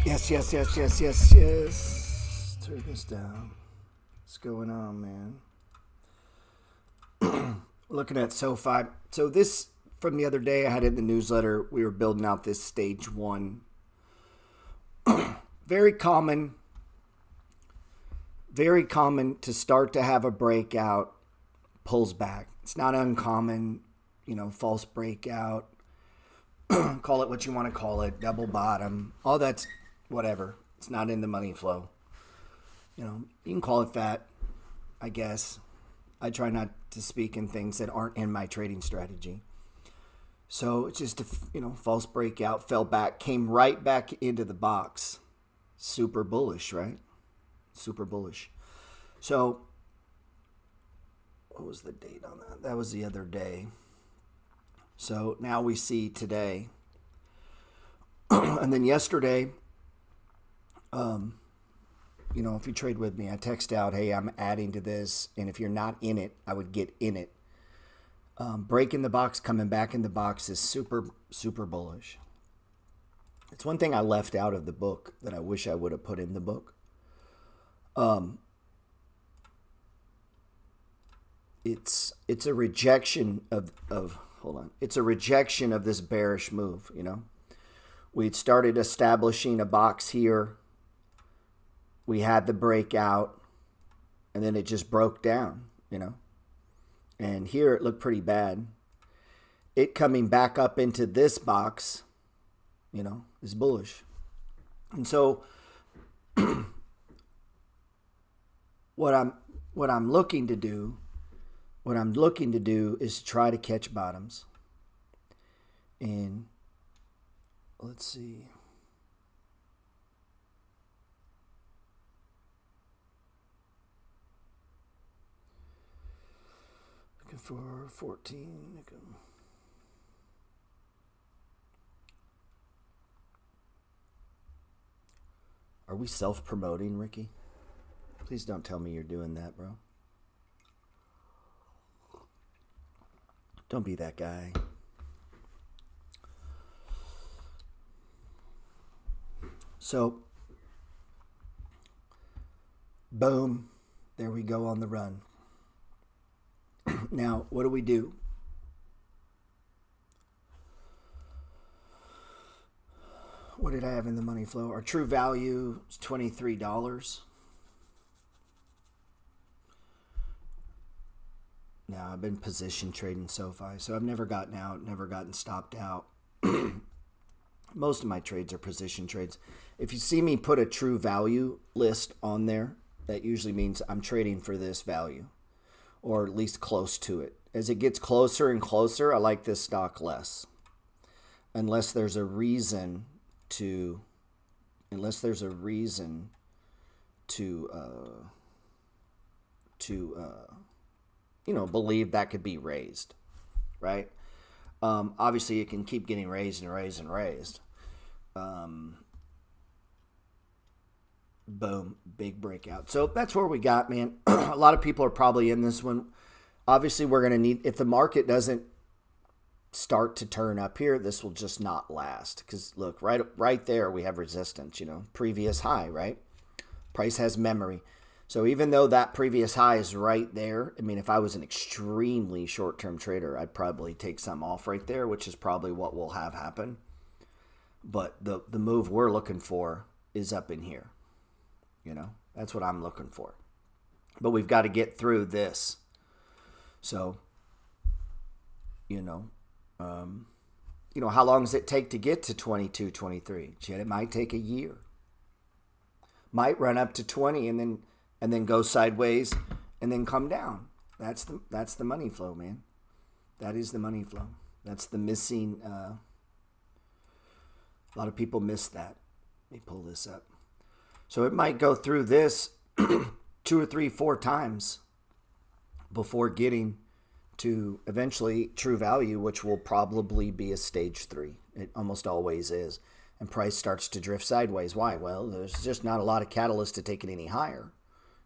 Yes, yes, yes, yes, yes, yes. Turn this down. What's going on, man? Looking at Sofi. So this from the other day, I had in the newsletter. We were building out this stage one. Very common. Very common to start to have a breakout, pulls back. It's not uncommon, false breakout. Call it what you want to call it, double bottom. All that's whatever. It's not in the money flow. You can call it that, I guess. I try not to speak in things that aren't in my trading strategy. So it's just a false breakout, fell back, came right back into the box. Super bullish, right? Super bullish. So what was the date on that? That was the other day. So now we see today. And then yesterday, if you trade with me, I text out, hey, I'm adding to this. And if you're not in it, I would get in it. Breaking the box, coming back in the box is super, super bullish. It's one thing I left out of the book that I wish I would have put in the book. It's a rejection of hold on. It's a rejection of this bearish move, We'd started establishing a box here. We had the breakout, and then it just broke down, And here it looked pretty bad. It coming back up into this box, is bullish. And so what I'm looking to do is try to catch bottoms. And let's see. Looking for 14. Are we self-promoting, Ricky? Please don't tell me you're doing that, bro. Don't be that guy. So, boom, there we go on the run. Now, what do? What did I have in the money flow? Our true value is $23. Now, I've been position trading SoFi, so I've never gotten out, never gotten stopped out. Most of my trades are position trades. If you see me put a true value list on there, that usually means I'm trading for this value, or at least close to it. As it gets closer and closer, I like this stock less. Unless there's a reason to believe that could be raised, right? Obviously, it can keep getting raised and raised and raised. Boom, big breakout. So that's where we got, man. A lot of people are probably in this one. Obviously, we're going to need, if the market doesn't start to turn up here, this will just not last. Because look, right there, we have resistance, previous high, right? Price has memory. So even though that previous high is right there, I mean, if I was an extremely short-term trader, I'd probably take some off right there, which is probably what will have happen. But the move we're looking for is up in here. That's what I'm looking for. But we've got to get through this. So, how long does it take to get to 22, 23? Shit, it might take a year. Might run up to 20 and then go sideways and then come down. That's the money flow, man. That is the money flow. That's the missing. A lot of people miss that. Let me pull this up. So it might go through this 2 or 3, 4 times before getting to eventually true value, which will probably be a stage 3. It almost always is. And price starts to drift sideways. Why? Well, there's just not a lot of catalyst to take it any higher.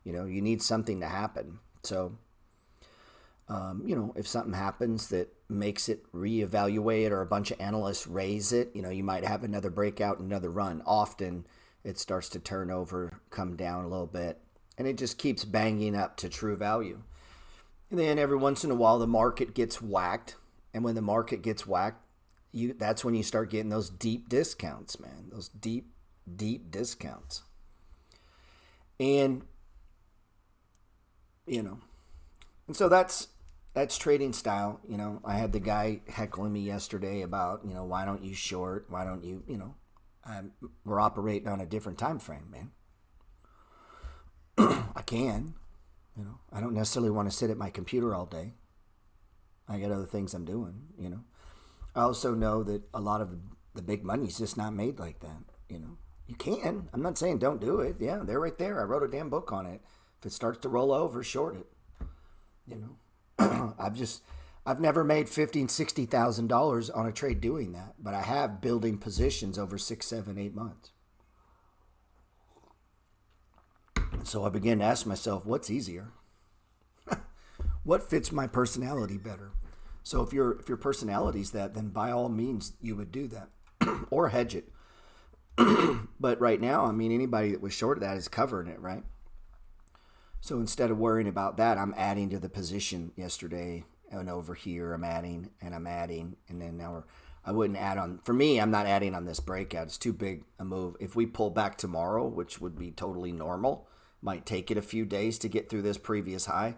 You need something to happen. So, if something happens that makes it reevaluate or a bunch of analysts raise it, you might have another breakout, another run. Often it starts to turn over, come down a little bit, and it just keeps banging up to true value. And then every once in a while, the market gets whacked. And when the market gets whacked, that's when you start getting those deep discounts, man. Those deep, deep discounts. And, and so that's trading style. I had the guy heckling me yesterday about, why don't you short? Why don't you, we're operating on a different time frame, man. I can. I don't necessarily want to sit at my computer all day. I got other things I'm doing, I also know that a lot of the big money's just not made like that, You can. I'm not saying don't do it. Yeah, they're right there. I wrote a damn book on it. If it starts to roll over, short it. I've never made $50,000, $60,000 on a trade doing that, but I have building positions over 6, 7, 8 months. So I began to ask myself, what's easier? What fits my personality better? So if your personality's that, then by all means you would do that or hedge it. But right now, anybody that was short of that is covering it, right? So instead of worrying about that, I'm adding to the position yesterday and over here I'm adding, and then now I wouldn't add on. For me, I'm not adding on this breakout. It's too big a move. If we pull back tomorrow, which would be totally normal, might take it a few days to get through this previous high.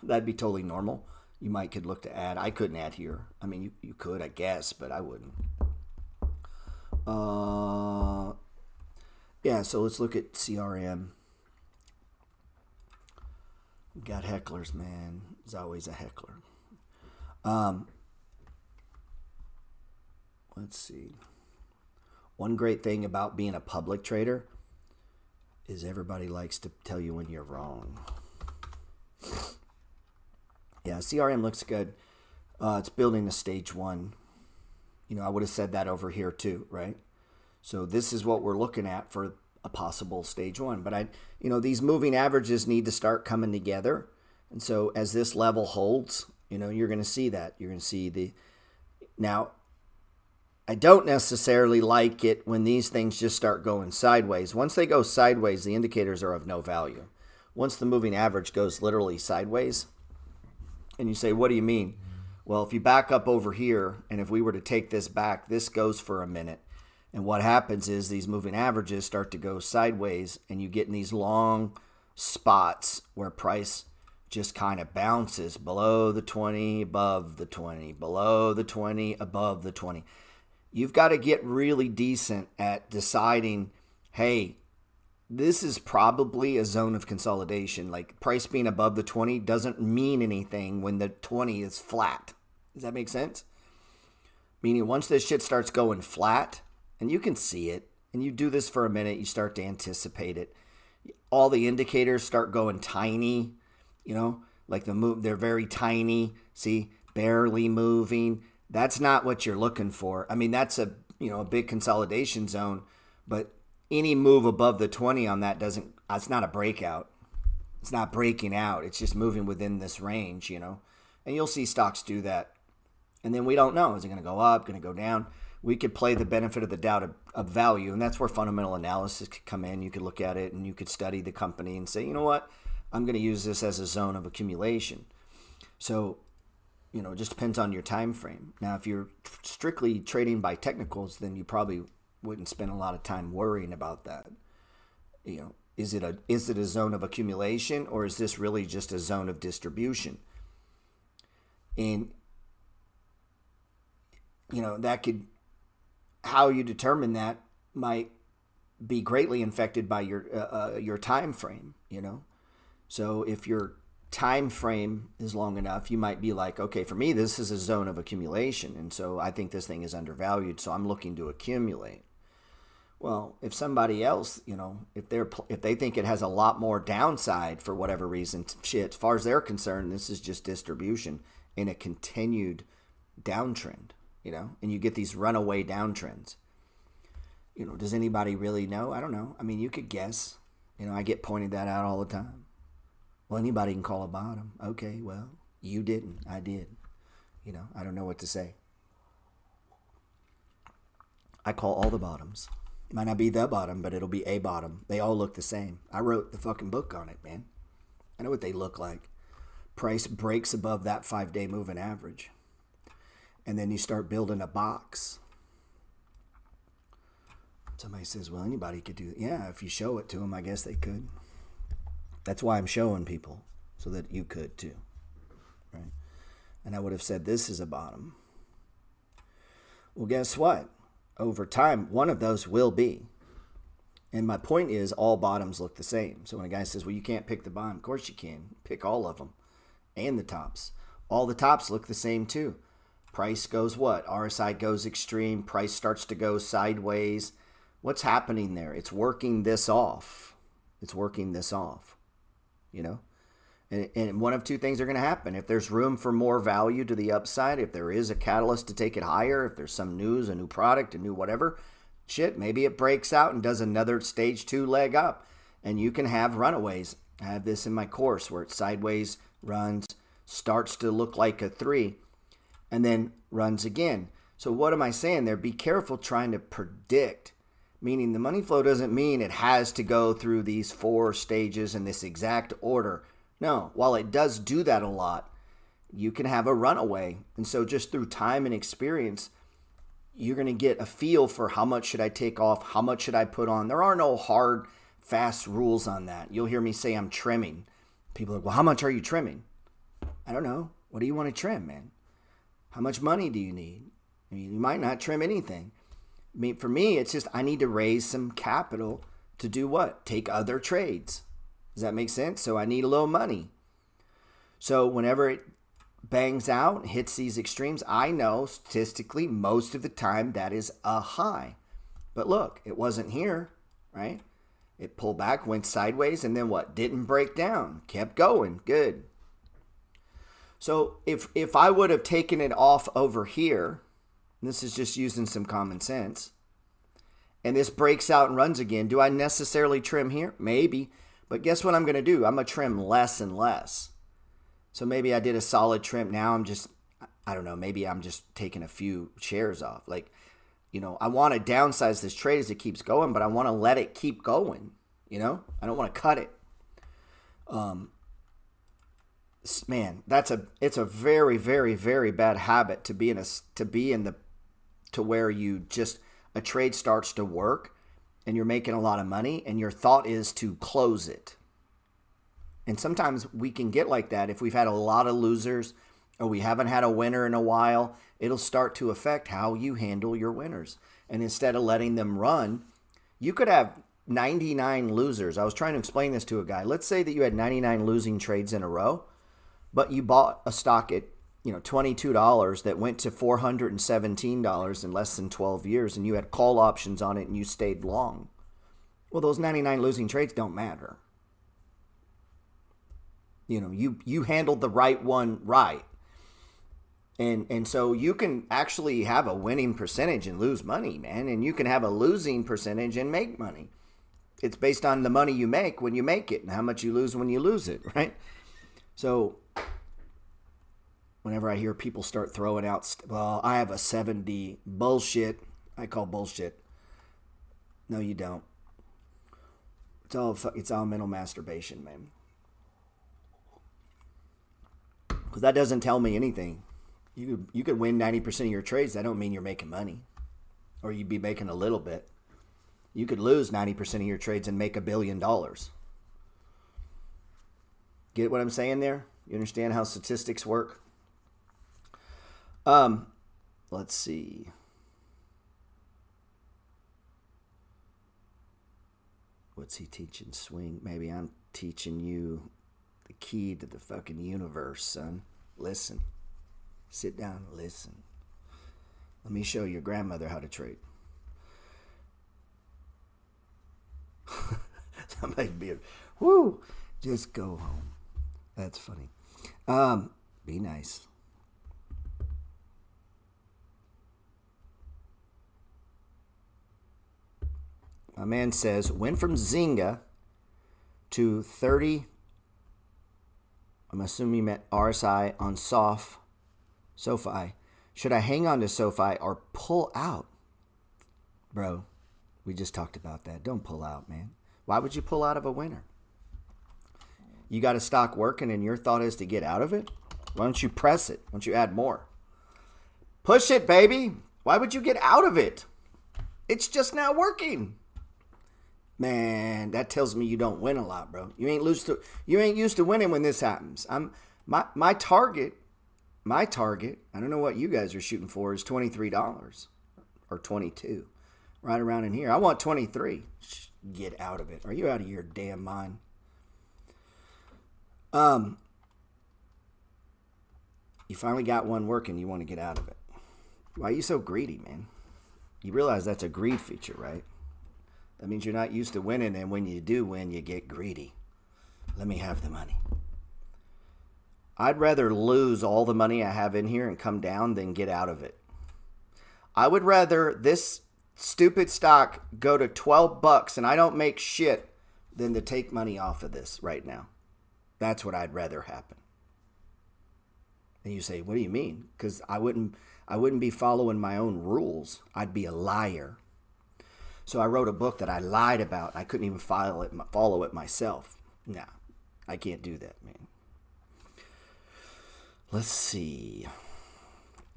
That'd be totally normal. You could look to add. I couldn't add here. You could, I guess, but I wouldn't. Yeah, so let's look at CRM. We got hecklers, man. There's always a heckler. Let's see. One great thing about being a public trader is everybody likes to tell you when you're wrong. Yeah, CRM looks good. It's building a stage 1. I would have said that over here too, right? So this is what we're looking at for a possible stage 1. But these moving averages need to start coming together. And so as this level holds, you're going to see that. You're going to see now, I don't necessarily like it when these things just start going sideways. Once they go sideways, the indicators are of no value. Once the moving average goes literally sideways, and you say, what do you mean? Well, if you back up over here, and if we were to take this back, this goes for a minute. And what happens is these moving averages start to go sideways, and you get in these long spots where price just kind of bounces below the 20, above the 20, below the 20, above the 20. You've got to get really decent at deciding, hey, this is probably a zone of consolidation. Like price being above the 20 doesn't mean anything when the 20 is flat. Does that make sense? Meaning once this shit starts going flat, and you can see it, and you do this for a minute, you start to anticipate it. All the indicators start going tiny, like they're very tiny. See, barely moving. That's not what you're looking for. That's a big consolidation zone, but any move above the 20 on that it's not a breakout. It's not breaking out. It's just moving within this range, and you'll see stocks do that. And then we don't know. Is it going to go up, going to go down? We could play the benefit of the doubt of value, and that's where fundamental analysis could come in. You could look at it, and you could study the company and say, you know what? I'm going to use this as a zone of accumulation. So, it just depends on your time frame. Now, if you're strictly trading by technicals, then you probably wouldn't spend a lot of time worrying about that. Is it a zone of accumulation, or is this really just a zone of distribution? And that could, how you determine that might be greatly infected by your time frame. So if your time frame is long enough, you might be like, okay, for me, this is a zone of accumulation, and so I think this thing is undervalued, so I'm looking to accumulate. Well, if somebody else, if they think it has a lot more downside for whatever reason, shit, as far as they're concerned, this is just distribution in a continued downtrend, and you get these runaway downtrends. Does anybody really know? I don't know. You could guess. I get pointed that out all the time. Well, anybody can call a bottom. Okay, well, you didn't. I did. I don't know what to say. I call all the bottoms. Might not be the bottom, but it'll be a bottom. They all look the same. I wrote the fucking book on it, man. I know what they look like. Price breaks above that 5-day moving average. And then you start building a box. Somebody says, well, anybody could do that. Yeah, if you show it to them, I guess they could. That's why I'm showing people, so that you could too. Right? And I would have said this is a bottom. Well, guess what? Over time, one of those will be. And my point is, all bottoms look the same. So when a guy says, well, you can't pick the bottom, of course you can. Pick all of them and the tops. All the tops look the same too. Price goes what? RSI goes extreme. Price starts to go sideways. What's happening there? It's working this off. It's working this off. You know? And one of two things are going to happen. If there's room for more value to the upside, if there is a catalyst to take it higher, if there's some news, a new product, a new whatever, shit, maybe it breaks out and does another stage 2 leg up. And you can have runaways. I have this in my course where it sideways runs, starts to look like a 3, and then runs again. So what am I saying there? Be careful trying to predict. Meaning the money flow doesn't mean it has to go through these 4 stages in this exact order. No, while it does do that a lot, you can have a runaway. And so just through time and experience, you're going to get a feel for how much should I take off, how much should I put on. There are no hard, fast rules on that. You'll hear me say I'm trimming. People are like, well, how much are you trimming? I don't know. What do you want to trim, man? How much money do you need? I mean, you might not trim anything. I mean, for me, it's just I need to raise some capital to do what? Take other trades. Does that make sense? So I need a little money. So whenever it bangs out, hits these extremes, I know statistically most of the time that is a high. But look, it wasn't here, right? It pulled back, went sideways, and then what? Didn't break down. Kept going. Good. So if I would have taken it off over here, this is just using some common sense, and this breaks out and runs again, do I necessarily trim here? Maybe. But guess what I'm going to do? I'm going to trim less and less. So maybe I did a solid trim. Now I'm just, I don't know, maybe I'm just taking a few shares off. Like, you know, I want to downsize this trade as it keeps going, but I want to let it keep going. You know, I don't want to cut it. Man, it's a very, very, very bad habit to where you just, a trade starts to work and you're making a lot of money and your thought is to close it. And sometimes we can get like that. If we've had a lot of losers or we haven't had a winner in a while, it'll start to affect how you handle your winners. And instead of letting them run, you could have 99 losers. I was trying to explain this to a guy. Let's say that you had 99 losing trades in a row, but you bought a stock at $22 that went to $417 in less than 12 years, and you had call options on it and you stayed long. Well, those 99 losing trades don't matter. You handled the right one right. And so you can actually have a winning percentage and lose money, man. And you can have a losing percentage and make money. It's based on the money you make when you make it and how much you lose when you lose it, right? So whenever I hear people start throwing out, well, I have a 70, bullshit. I call bullshit. No, you don't. It's all mental masturbation, man. Because that doesn't tell me anything. You could win 90% of your trades. That don't mean you're making money. Or you'd be making a little bit. You could lose 90% of your trades and make $1 billion. Get what I'm saying there? You understand how statistics work? Let's see. What's he teaching? Swing. Maybe I'm teaching you the key to the fucking universe, son. Listen. Sit down and listen. Let me show your grandmother how to trade. Somebody be, whoo, just go home. That's funny. Be nice. My man says, went from Zynga to 30. I'm assuming you meant RSI on SoFi. Should I hang on to SoFi or pull out? Bro, We just talked about that. Don't pull out, man. Why would you pull out of a winner? You got a stock working and your thought is to get out of it? Why don't you press it? Why don't you add more? Push it, baby. Why would you get out of it? It's just not working. Man, that tells me you don't win a lot, bro. You ain't used to winning when this happens. My target, I don't know what you guys are shooting for, is $23 or $22. Right around in here. I want 23. Get out of it. Are you out of your damn mind? You finally got one working. You want to get out of it. Why are you so greedy, man? You realize that's a greed feature, right? That means you're not used to winning, and when you do win, you get greedy. Let me have the money. I'd rather lose all the money I have in here and come down than get out of it. I would rather this stupid stock go to $12 and I don't make shit than to take money off of this right now. That's what I'd rather happen. And you say, what do you mean? Because I wouldn't be following my own rules. I'd be a liar. So I wrote a book that I lied about. I couldn't even follow it myself. Nah, I can't do that, man. Let's see.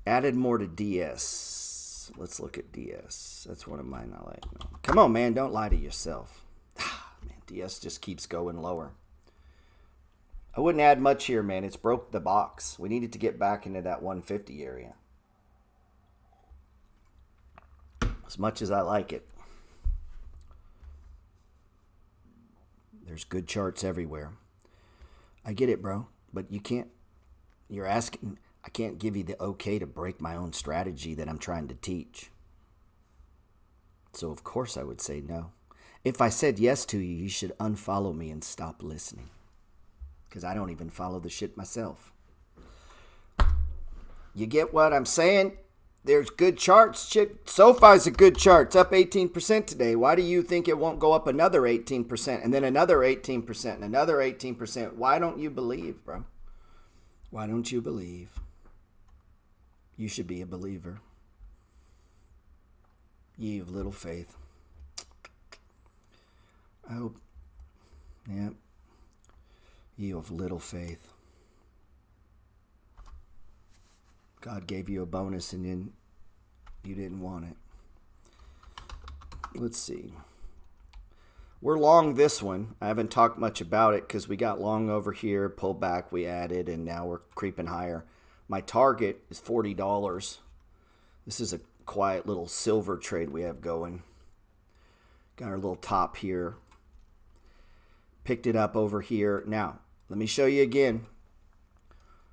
Added more to DS. Let's look at DS. That's one of mine I like. Come on, man. Don't lie to yourself. Man, DS just keeps going lower. I wouldn't add much here, man. It's broke the box. We needed to get back into that 150 area. As much as I like it. There's good charts everywhere. I get it, bro. But you can't. You're asking. I can't give you the okay to break my own strategy that I'm trying to teach. So, of course, I would say no. If I said yes to you, you should unfollow me and stop listening. Because I don't even follow the shit myself. You get what I'm saying? There's good charts. Shit, SoFi's a good chart. It's up 18% today. Why do you think it won't go up another 18% and then another 18% and another 18%? Why don't you believe, bro? Why don't you believe? You should be a believer. Ye of little faith. I hope. Yeah. Ye of little faith. God gave you a bonus and then you didn't want it. Let's see. We're long this one. I haven't talked much about it because we got long over here, pulled back, we added, and now we're creeping higher. My target is $40. This is a quiet little silver trade we have going. Got our little top here. Picked it up over here. Now, let me show you again.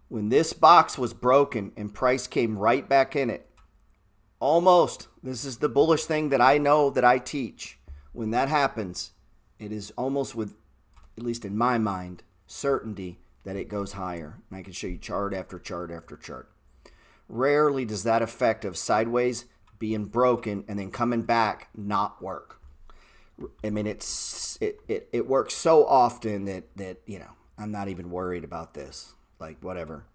When this box was broken and price came right back in it, almost, this is the bullish thing that I know that I teach. When that happens, it is almost with, at least in my mind, certainty that it goes higher. And I can show you chart after chart after chart. Rarely does that effect of sideways being broken and then coming back not work. I mean, it works so often that you know, I'm not even worried about this. Like, whatever.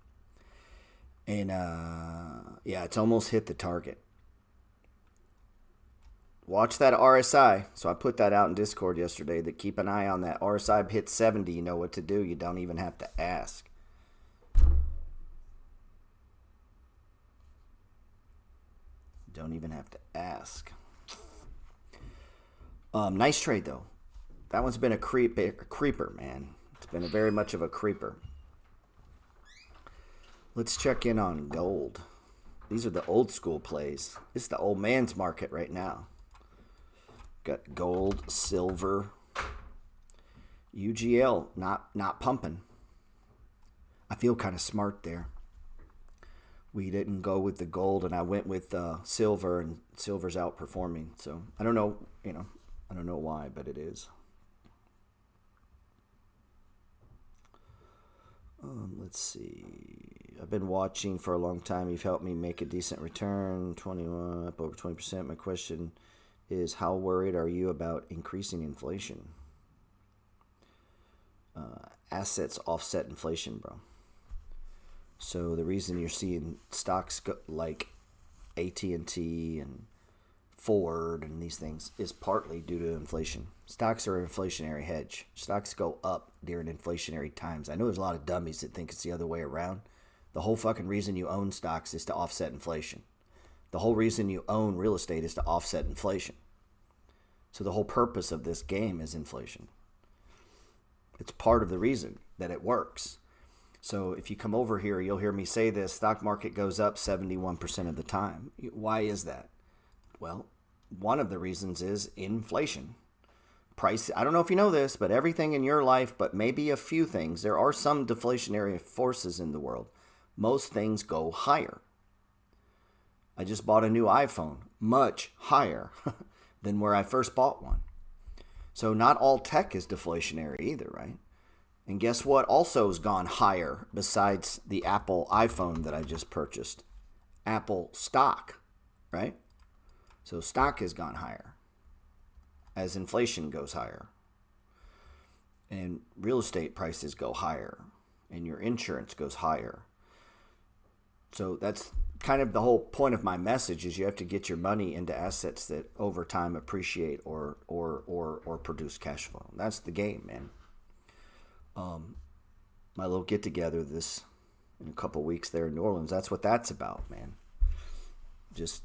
And, yeah, it's almost hit the target. Watch that RSI. So I put that out in Discord yesterday, that keep an eye on that. RSI hit 70, you know what to do. You don't even have to ask. Don't even have to ask. Nice trade, though. That one's been a creeper, man. It's been very much of a creeper. Let's check in on gold. These are the old school plays. This is the old man's market right now. Got gold, silver, UGL not pumping. I feel kind of smart there. We didn't go with the gold, and I went with silver, and silver's outperforming. So I don't know, I don't know why, but it is. Let's see. I've been watching for a long time. You've helped me make a decent return, 21 up over 20%. My question is, how worried are you about increasing inflation? Assets offset inflation, bro. So the reason you're seeing stocks like AT&T and Ford and these things is partly due to inflation. Stocks are an inflationary hedge. Stocks go up during inflationary times. I know there's a lot of dummies that think it's the other way around. The whole fucking reason you own stocks is to offset inflation. The whole reason you own real estate is to offset inflation. So the whole purpose of this game is inflation. It's part of the reason that it works. So if you come over here, you'll hear me say this: stock market goes up 71% of the time. Why is that? Well, one of the reasons is inflation. Price, I don't know if you know this, but everything in your life, but maybe a few things, there are some deflationary forces in the world. Most things go higher. I just bought a new iPhone, much higher than where I first bought one. So not all tech is deflationary either, right? And guess what also has gone higher besides the Apple iPhone that I just purchased? Apple stock, right? So stock has gone higher as inflation goes higher. And real estate prices go higher. And your insurance goes higher. So that's kind of the whole point of my message, is you have to get your money into assets that over time appreciate or produce cash flow. That's the game, man. My little get together this in a couple weeks there in New Orleans, that's what that's about, man. Just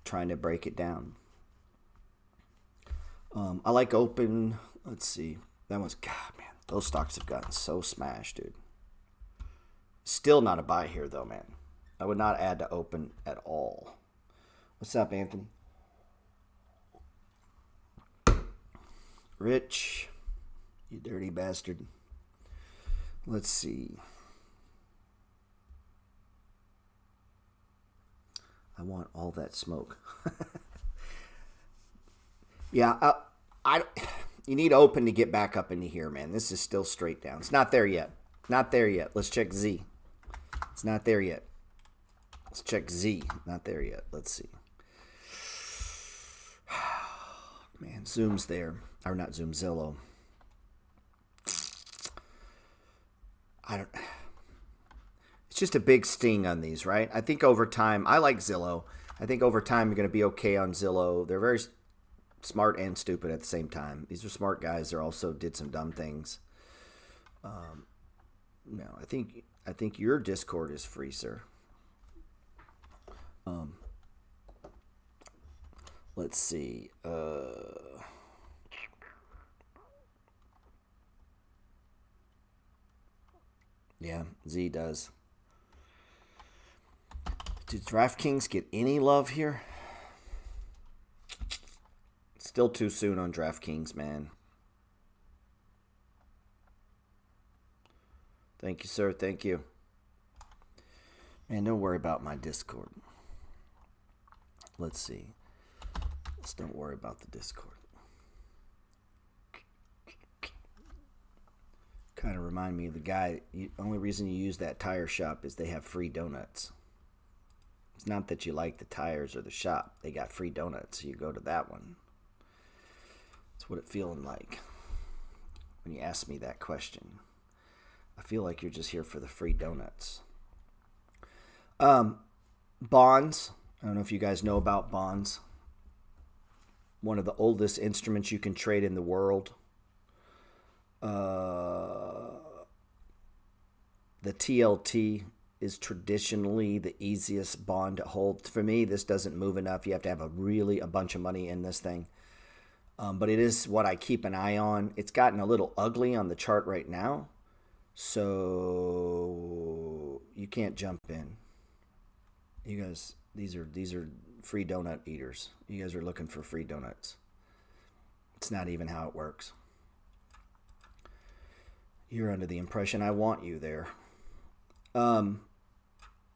trying to break it down. I like open. Let's see. That one's, God, man, those stocks have gotten so smashed, dude. Still not a buy here, though, man. I would not add to open at all. What's up, Anthony? Rich, you dirty bastard. Let's see. I want all that smoke. Yeah, you need open to get back up into here, man. This is still straight down. It's not there yet. Not there yet. Let's check Z. It's not there yet. Let's check Z. Not there yet. Let's see. Man, Zoom's there. Or not Zoom, Zillow. It's just a big sting on these, right? I think over time, I like Zillow. I think over time you're going to be okay on Zillow. They're very smart and stupid at the same time. These are smart guys. They also did some dumb things. No, I think your Discord is free, sir. Let's see. Yeah, Z does. Did DraftKings get any love here? Still too soon on DraftKings, man. Thank you, sir. Thank you. Man, don't worry about my Discord. Let's see. Let's don't worry about the Discord. Kind of remind me of the guy. Only reason you use that tire shop is they have free donuts. It's not that you like the tires or the shop. They got free donuts, so you go to that one. That's what it feeling like when you ask me that question. I feel like you're just here for the free donuts. Bonds. I don't know if you guys know about bonds. One of the oldest instruments you can trade in the world. The TLT is traditionally the easiest bond to hold. For me, this doesn't move enough. You have to have a bunch of money in this thing. But it is what I keep an eye on. It's gotten a little ugly on the chart right now. So you can't jump in. You guys, these are free donut eaters. You guys are looking for free donuts. It's not even how it works. You're under the impression I want you there.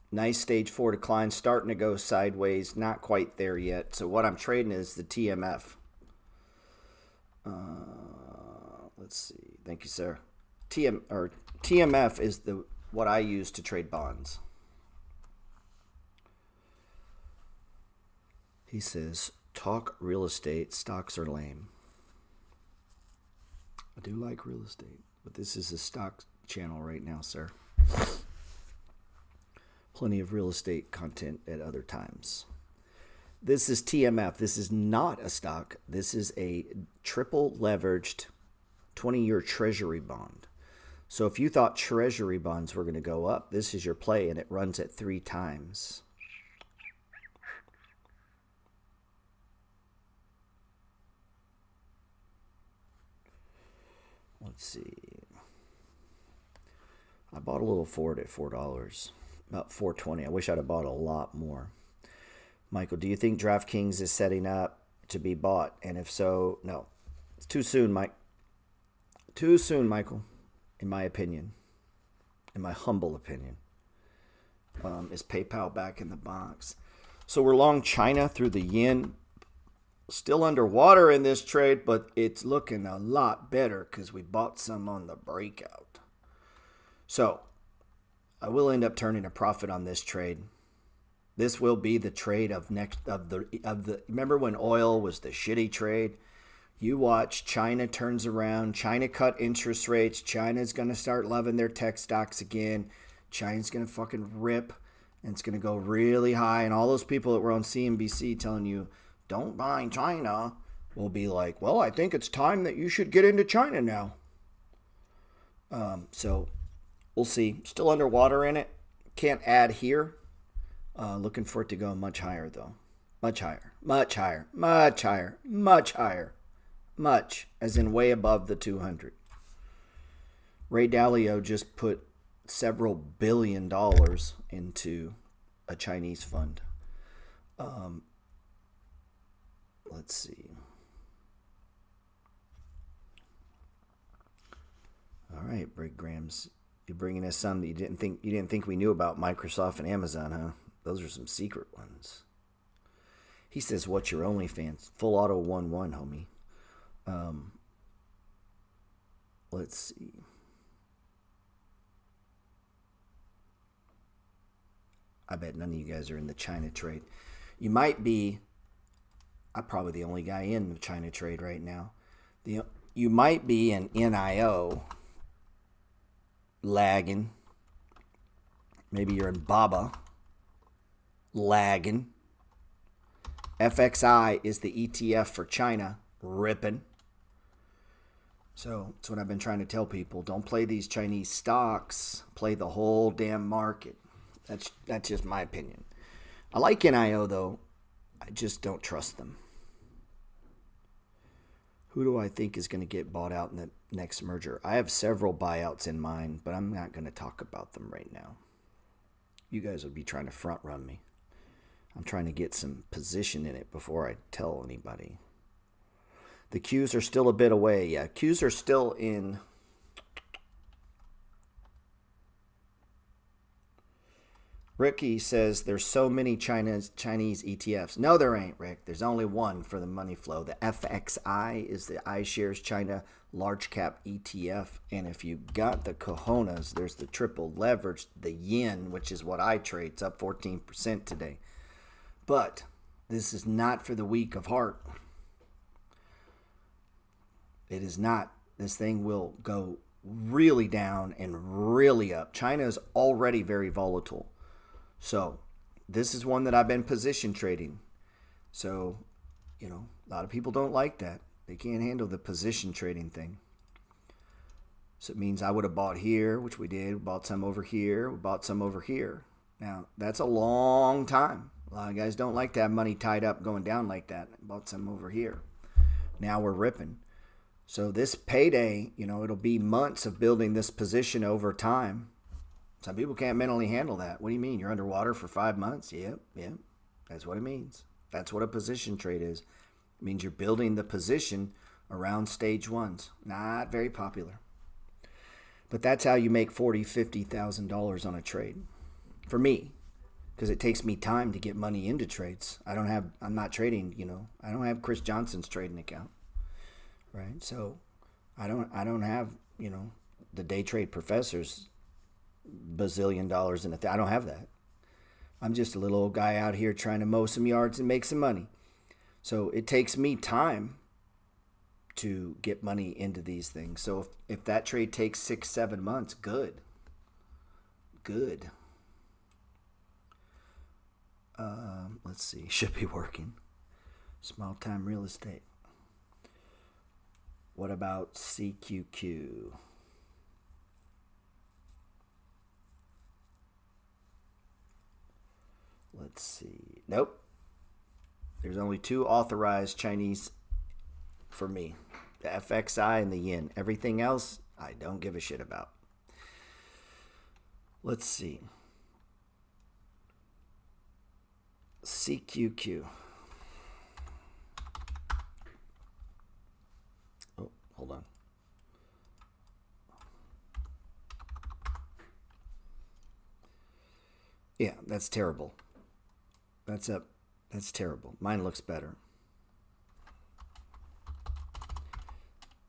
Nice stage 4 decline, starting to go sideways, not quite there yet. So what I'm trading is the TMF. Let's see. Thank you, sir. TMF is what I use to trade bonds. He says, talk real estate, stocks are lame. I do like real estate, but this is a stock channel right now, sir. Plenty of real estate content at other times. This is TMF. This is not a stock. This is a triple leveraged 20-year treasury bond. So if you thought treasury bonds were going to go up, this is your play, and it runs at 3 times. Let's see. I bought a little Ford at $4, about $4.20. I wish I'd have bought a lot more. Michael, do you think DraftKings is setting up to be bought? And if so, no. It's too soon, Mike. Too soon, Michael, in my opinion. In my humble opinion. Is PayPal back in the box? So we're long China through the yen. Still underwater in this trade, but it's looking a lot better because we bought some on the breakout. So I will end up turning a profit on this trade. This will be the trade of the. Remember when oil was the shitty trade? You watch, China turns around. China cut interest rates. China's going to start loving their tech stocks again. China's going to fucking rip, and it's going to go really high. And all those people that were on CNBC telling you, don't buy China, will be like, well, I think it's time that you should get into China now. So we'll see. Still underwater in it. Can't add here. Looking for it to go much higher, though. Much higher. Much higher. Much higher. Much higher. Much, as in way above the 200. Ray Dalio just put several $1 billion into a Chinese fund. Let's see. All right, Brig Grams, you're bringing us some that you didn't think we knew about Microsoft and Amazon, huh? Those are some secret ones. He says, "What's your OnlyFans?" Full auto 1-1, homie. Let's see. I bet none of you guys are in the China trade. You might be. I'm probably the only guy in the China trade right now. You might be an NIO lagging. Maybe you're in BABA lagging. FXI is the ETF for China ripping. So that's what I've been trying to tell people. Don't play these Chinese stocks. Play the whole damn market. That's just my opinion. I like NIO though. I just don't trust them. Who do I think is going to get bought out in the next merger? I have several buyouts in mind, but I'm not going to talk about them right now. You guys will be trying to front run me. I'm trying to get some position in it before I tell anybody. The Qs are still a bit away. Yeah, Qs are still in. Ricky says there's so many Chinese ETFs. No, there ain't, Rick. There's only one for the money flow. The FXI is the iShares China large cap ETF. And if you got the cojones, there's the triple leverage, the yen, which is what I trade. It's up 14% today. But this is not for the weak of heart. It is not. This thing will go really down and really up. China is already very volatile. So this is one that I've been position trading. So, a lot of people don't like that. They can't handle the position trading thing. So it means I would have bought here, which we did. We bought some over here. We bought some over here. Now, that's a long time. A lot of guys don't like to have money tied up going down like that. Bought some over here. Now we're ripping. So this payday, it'll be months of building this position over time. Some people can't mentally handle that. What do you mean? You're underwater for 5 months? Yep. That's what it means. That's what a position trade is. It means you're building the position around stage ones. Not very popular. But that's how you make $40,000, $50,000 on a trade. For me. Because it takes me time to get money into trades. I'm not trading, I don't have Chris Johnson's trading account. Right? So I don't have, the day trade professors bazillion dollars in I don't have that. I'm just a little old guy out here trying to mow some yards and make some money. So it takes me time to get money into these things. So if that trade takes 6-7 months, good. Let's see. Should be working. Small time real estate. What about CQQ? Let's see. Nope. There's only 2 authorized Chinese for me. The FXI and the yen. Everything else, I don't give a shit about. Let's see. CQQ. Oh, hold on. Yeah, that's terrible. That's up. That's terrible. Mine looks better.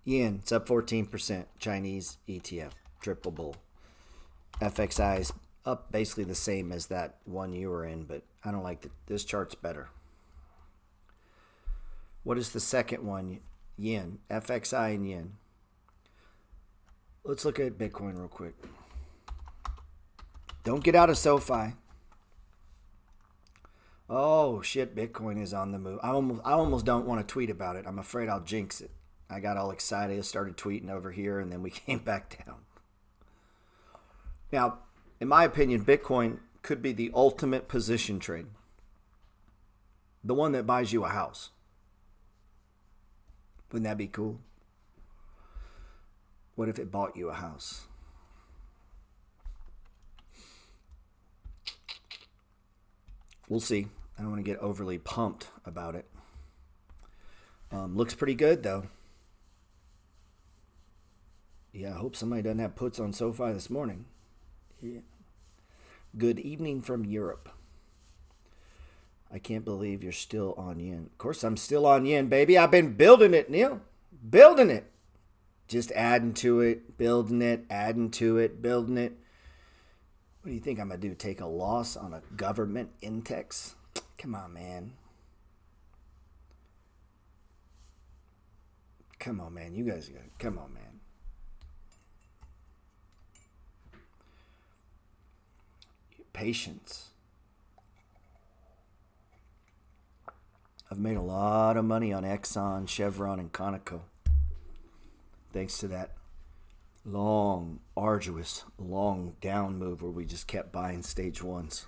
Yen, it's up 14%. Chinese ETF, triple bull. FXI is up basically the same as that one you were in, but I don't like this chart's better. What is the second one? Yen, FXI and yen. Let's look at Bitcoin real quick. Don't get out of SoFi. Oh shit, Bitcoin is on the move. I almost don't want to tweet about it. I'm afraid I'll jinx it. I got all excited, started tweeting over here, and then we came back down. Now, in my opinion, Bitcoin could be the ultimate position trade. The one that buys you a house. Wouldn't that be cool? What if it bought you a house? We'll see. I don't want to get overly pumped about it. Looks pretty good, though. Yeah, I hope somebody doesn't have puts on SoFi this morning. Yeah. Good evening from Europe. I can't believe you're still on yen. Of course, I'm still on yen, baby. I've been building it, Neil. Building it. Just adding to it, building it, adding to it, building it. What do you think I'm going to do? Take a loss on a government index? Come on, man. Come on, man. You guys, come on, man. Patience. I've made a lot of money on Exxon, Chevron, and Conoco. Thanks to that long, arduous, long down move where we just kept buying stage ones.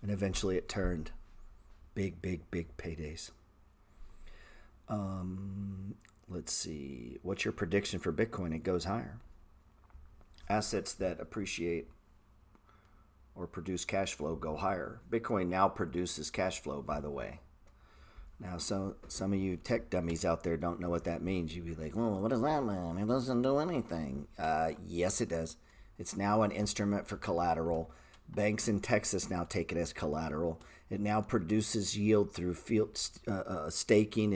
And eventually it turned. Big, big, big paydays. Let's see. What's your prediction for Bitcoin? It goes higher. Assets that appreciate or produce cash flow go higher. Bitcoin now produces cash flow, by the way. Now, some of you tech dummies out there don't know what that means. You'd be like, well, what does that mean? It doesn't do anything. Yes, it does. It's now an instrument for collateral. Banks in Texas now take it as collateral. It now produces yield through field staking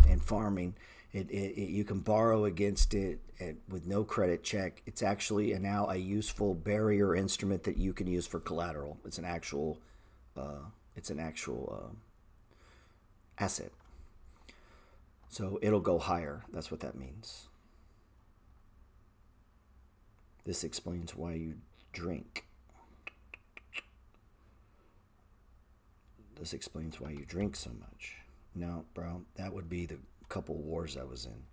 and farming. You can borrow against it with no credit check. It's actually now a useful barrier instrument that you can use for collateral. It's an actual asset. So it'll go higher. That's what that means. This explains why you drink. This explains why you drink so much. No, bro, that would be the couple wars I was in.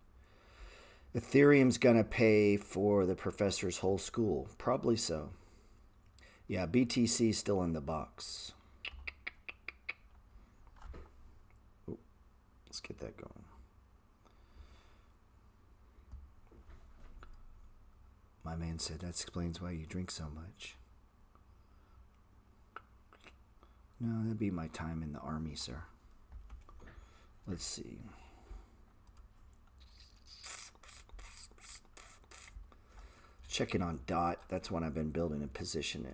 Ethereum's gonna pay for the professor's whole school. Probably so. Yeah, BTC's still in the box. Ooh, let's get that going. My man said that explains why you drink so much. No, that'd be my time in the army, sir. Let's see. Checking on DOT. That's one I've been building a position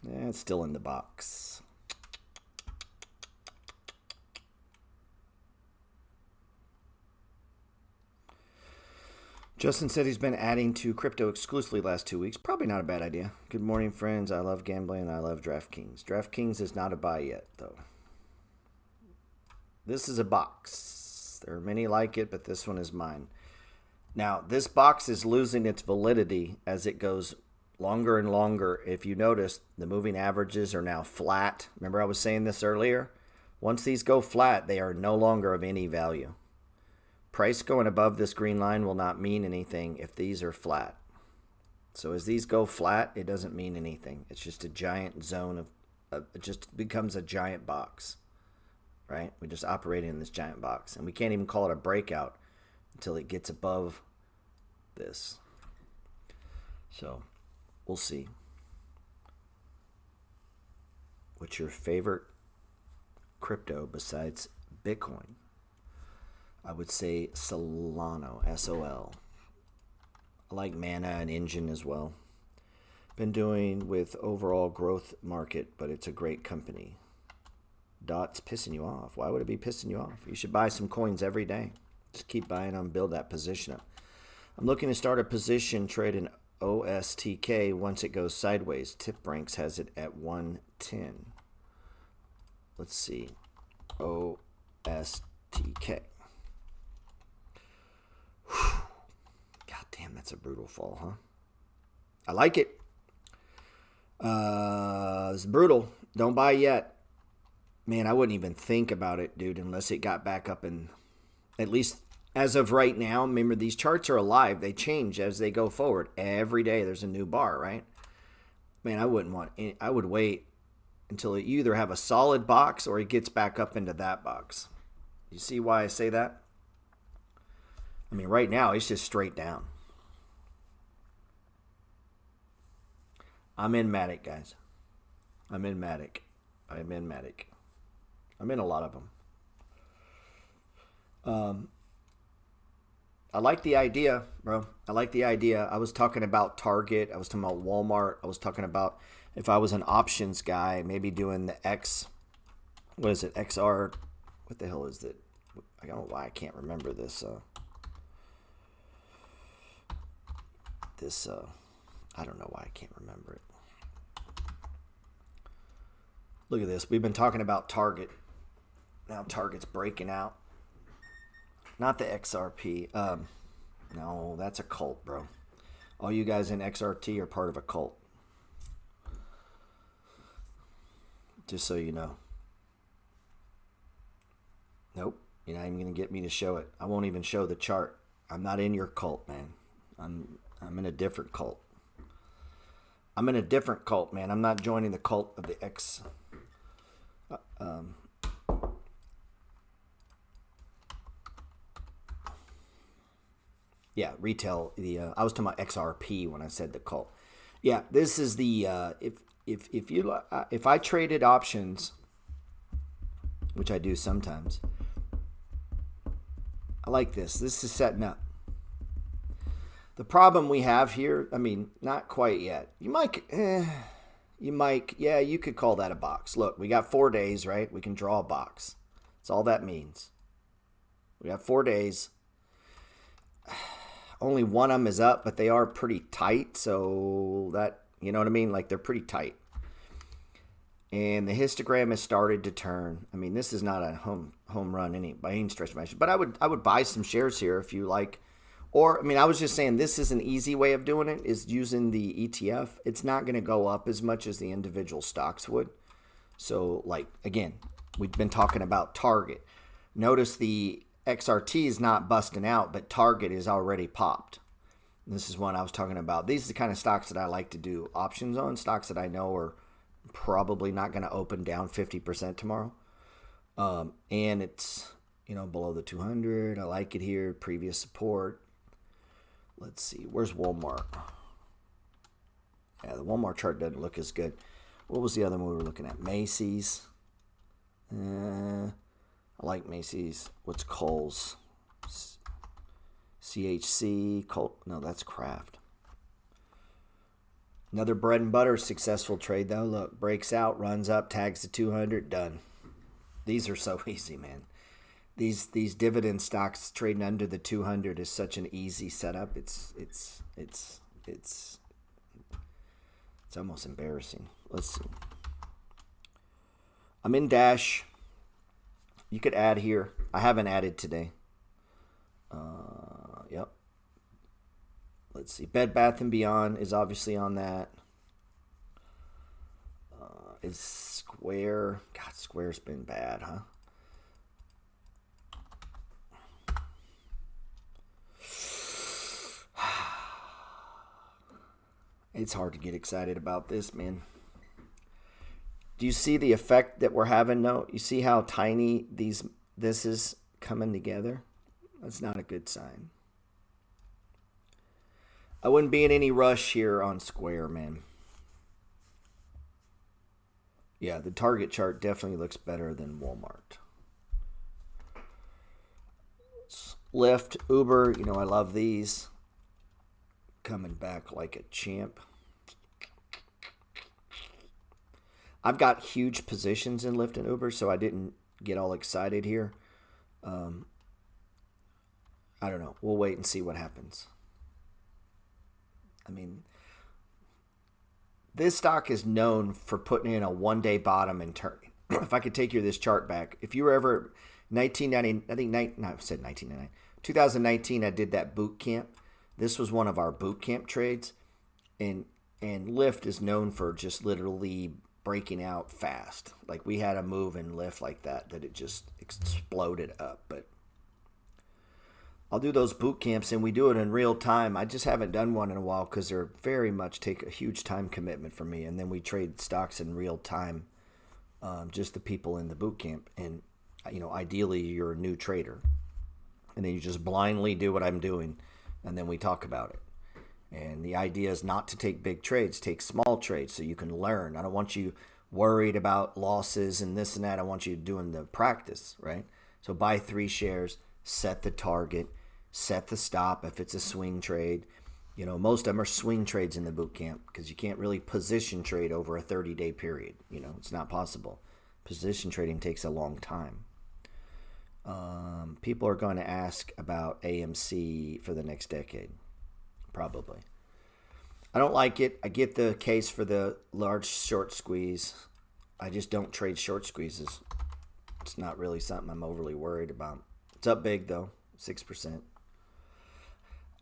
in. Yeah, it's still in the box. Justin said he's been adding to crypto exclusively last 2 weeks. Probably not a bad idea. Good morning, friends. I love gambling and I love DraftKings. DraftKings is not a buy yet, though. This is a box. There are many like it, but this one is mine. Now, this box is losing its validity as it goes longer and longer. If you notice, the moving averages are now flat. Remember I was saying this earlier? Once these go flat, they are no longer of any value. Price going above this green line will not mean anything if these are flat. So as these go flat, it doesn't mean anything. It's just a giant zone of it just becomes a giant box, right? We just operate in this giant box, and we can't even call it a breakout until it gets above this. So we'll see. What's your favorite crypto besides Bitcoin? I would say Solano, S-O-L. I like Mana and Engine as well. Been doing with overall growth market, but it's a great company. Dot's pissing you off. Why would it be pissing you off? You should buy some coins every day. Just keep buying them, build that position up. I'm looking to start a position trade in OSTK once it goes sideways. Tip Ranks has it at 110. Let's see. OSTK. God damn, that's a brutal fall, huh? I like it. It's brutal. Don't buy yet. Man, I wouldn't even think about it, dude, unless it got back up. And at least as of right now, remember, these charts are alive. They change as they go forward. Every day there's a new bar, right? Man, I would wait until you either have a solid box or it gets back up into that box. You see why I say that? I mean, right now, it's just straight down. I'm in Matic, guys. I'm in Matic. I'm in a lot of them. I like the idea, bro. I like the idea. I was talking about Target. I was talking about Walmart. I was talking about if I was an options guy, maybe doing the XR. What the hell is it? I don't know why I can't remember this. I don't know why I can't remember it. Look at this. We've been talking about Target. Now Target's breaking out. Not the XRP. No, that's a cult, bro. All you guys in XRT are part of a cult. Just so you know. Nope. You're not even going to get me to show it. I won't even show the chart. I'm not in your cult, man. I'm in a different cult. I'm in a different cult, man. I'm not joining the cult of the X. Yeah, retail. I was talking about XRP when I said the cult. Yeah, this is the if I traded options, which I do sometimes. I like this. This is setting up. The problem we have here, I mean, not quite yet. You might, yeah, you could call that a box. Look, we got 4 days, right? We can draw a box. That's all that means. We got 4 days. Only one of them is up, but they are pretty tight. So that, you know what I mean? Like, they're pretty tight. And the histogram has started to turn. I mean, this is not a home run by any stretch of imagination. But I would buy some shares here if you like. Or, I mean, I was just saying this is an easy way of doing it, is using the ETF. It's not going to go up as much as the individual stocks would. So, like, again, we've been talking about Target. Notice the XRT is not busting out, but Target is already popped. This is one I was talking about. These are the kind of stocks that I like to do options on, stocks that I know are probably not going to open down 50% tomorrow. And it's, below the 200. I like it here. Previous support. Let's see. Where's Walmart? Yeah, the Walmart chart doesn't look as good. What was the other one we were looking at? Macy's. I like Macy's. What's Kohl's? CHC. No, that's Kraft. Another bread and butter successful trade, though. Look, breaks out, runs up, tags to 200, done. These are so easy, man. These dividend stocks trading under the 200 is such an easy setup. It's almost embarrassing. Let's see. I'm in Dash. You could add here. I haven't added today. Yep. Let's see. Bed Bath & Beyond is obviously on that. Is Square. God, Square's been bad, huh? It's hard to get excited about this, man. Do you see the effect that we're having? No, you see how tiny this is coming together? That's not a good sign. I wouldn't be in any rush here on Square, man. Yeah, the target chart definitely looks better than Walmart. Lyft, Uber, you know, I love these. Coming back like a champ. I've got huge positions in Lyft and Uber, so I didn't get all excited here. I don't know. We'll wait and see what happens. I mean, this stock is known for putting in a one-day bottom and turning. If I could take you this chart back, if you were ever 1990, I think I said 1999, 2019, I did that boot camp. This was one of our boot camp trades, and Lyft is known for just literally breaking out fast. Like we had a move in Lyft like that it just exploded up. But I'll do those boot camps, and we do it in real time. I just haven't done one in a while because they're very much take a huge time commitment for me. And then we trade stocks in real time, just the people in the boot camp. And, you know, ideally you're a new trader. And then you just blindly do what I'm doing, and then we talk about it. And the idea is not to take big trades, take small trades so you can learn. I don't want you worried about losses and this and that. I want you doing the practice, right? So buy 3 shares, set the target, set the stop if it's a swing trade. You know, most of them are swing trades in the boot camp because you can't really position trade over a 30-day period. You know, it's not possible. Position trading takes a long time. People are going to ask about AMC for the next decade. Probably. I don't like it. I get the case for the large short squeeze. I just don't trade short squeezes. It's not really something I'm overly worried about. It's up big, though. 6%.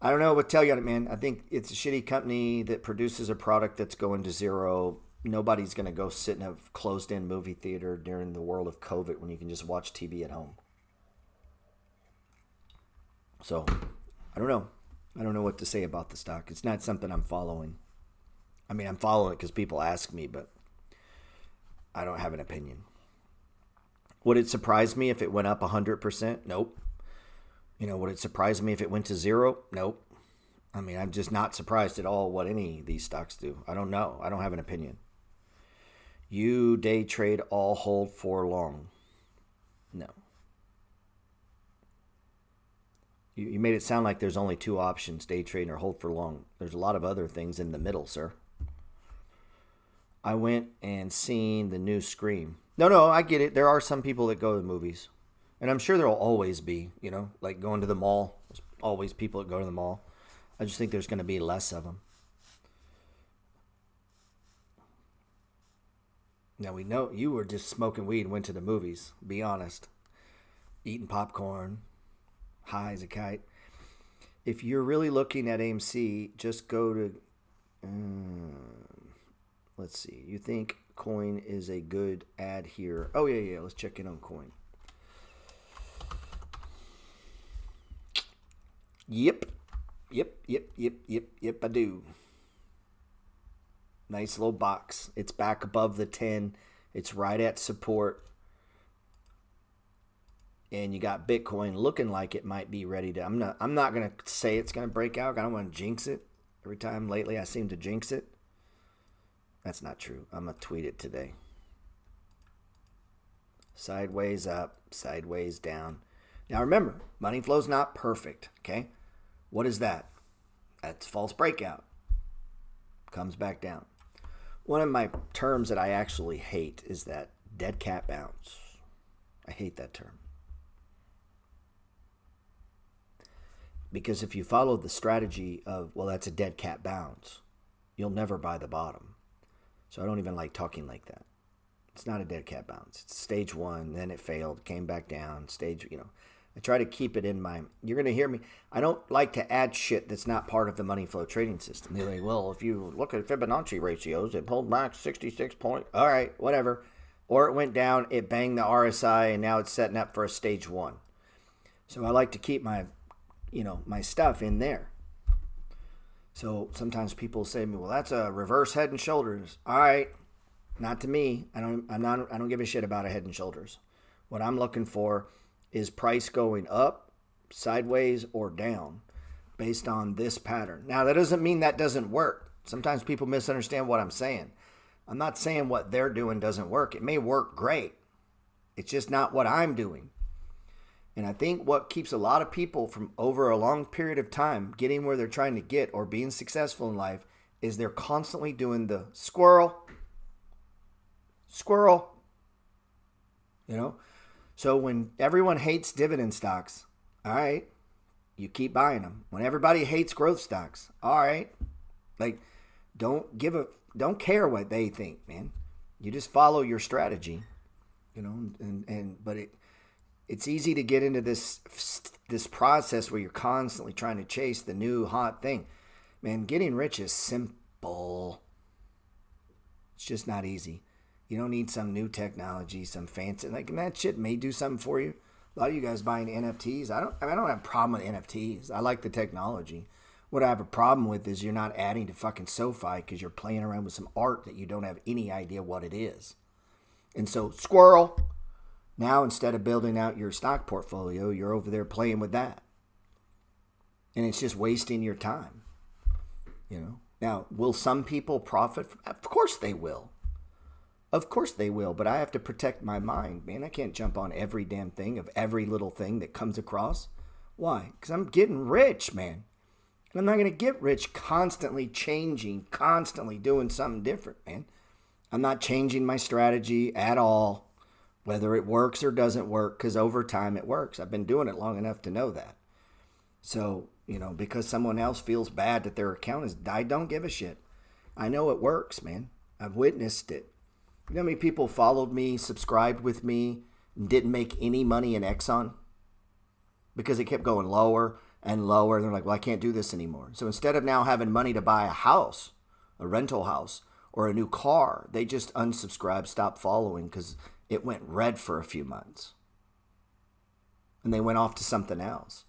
I don't know what to tell you on it, man. I think it's a shitty company that produces a product that's going to zero. Nobody's going to go sit in a closed-in movie theater during the world of COVID when you can just watch TV at home. So, I don't know. I don't know what to say about the stock. It's not something I'm following. I mean, I'm following it because people ask me, but I don't have an opinion. Would it surprise me if it went up 100%? Nope. You know, would it surprise me if it went to zero? Nope. I mean, I'm just not surprised at all what any of these stocks do. I don't know. I don't have an opinion. You day trade all hold for long. No. You made it sound like there's only 2 options, day trade or hold for long. There's a lot of other things in the middle, sir. I went and seen the new Scream. No, I get it. There are some people that go to the movies. And I'm sure there will always be, you know, like going to the mall. There's always people that go to the mall. I just think there's going to be less of them. Now, we know you were just smoking weed and went to the movies. Be honest. Eating popcorn. High as a kite. If you're really looking at AMC, just go to, let's see. You think coin is a good ad here? Oh, yeah. Let's check in on coin. Yep, I do. Nice little box. It's back above the 10. It's right at support. And you got Bitcoin looking like it might be ready to. I'm not going to say it's going to break out. I don't want to jinx it. Every time lately I seem to jinx it. That's not true. I'm going to tweet it today. Sideways up, sideways down. Now remember, money flow's not perfect, okay? What is that? That's false breakout. Comes back down. One of my terms that I actually hate is that dead cat bounce. I hate that term. Because if you follow the strategy of, well, that's a dead cat bounce, you'll never buy the bottom. So I don't even like talking like that. It's not a dead cat bounce. It's stage 1, then it failed, came back down, stage, you know. I try to keep it in mind. You're going to hear me. I don't like to add shit that's not part of the money flow trading system. They're like, well, if you look at Fibonacci ratios, it pulled back 66 point. All right, whatever. Or it went down, it banged the RSI, and now it's setting up for a stage 1. So I like to keep my, my stuff in there. So sometimes people say to me, well, that's a reverse head and shoulders. All right. Not to me. I don't give a shit about a head and shoulders. What I'm looking for is price going up, sideways, or down based on this pattern. Now, that doesn't mean that doesn't work. Sometimes people misunderstand what I'm saying. I'm not saying what they're doing doesn't work. It may work great. It's just not what I'm doing. And I think what keeps a lot of people from over a long period of time getting where they're trying to get or being successful in life is they're constantly doing the squirrel. So when everyone hates dividend stocks, all right, you keep buying them. When everybody hates growth stocks, all right, like don't care what they think, man. You just follow your strategy, but it's easy to get into this process where you're constantly trying to chase the new hot thing. Man, getting rich is simple. It's just not easy. You don't need some new technology, some fancy, that shit may do something for you. A lot of you guys buying NFTs. I don't have a problem with NFTs. I like the technology. What I have a problem with is you're not adding to fucking SoFi because you're playing around with some art that you don't have any idea what it is. And so, squirrel. Now, instead of building out your stock portfolio, you're over there playing with that. And it's just wasting your time. Now, will some people profit? Of course they will. Of course they will, but I have to protect my mind, man. I can't jump on every damn thing of every little thing that comes across. Why? Because I'm getting rich, man. And I'm not going to get rich constantly changing, constantly doing something different, man. I'm not changing my strategy at all, whether it works or doesn't work, because over time it works. I've been doing it long enough to know that. So, because someone else feels bad that their account is died, don't give a shit. I know it works, man. I've witnessed it. You know how many people followed me, subscribed with me, and didn't make any money in Exxon? Because it kept going lower and lower. They're like, well, I can't do this anymore. So instead of now having money to buy a house, a rental house, or a new car, they just unsubscribed, stopped following because it went red for a few months. And they went off to something else.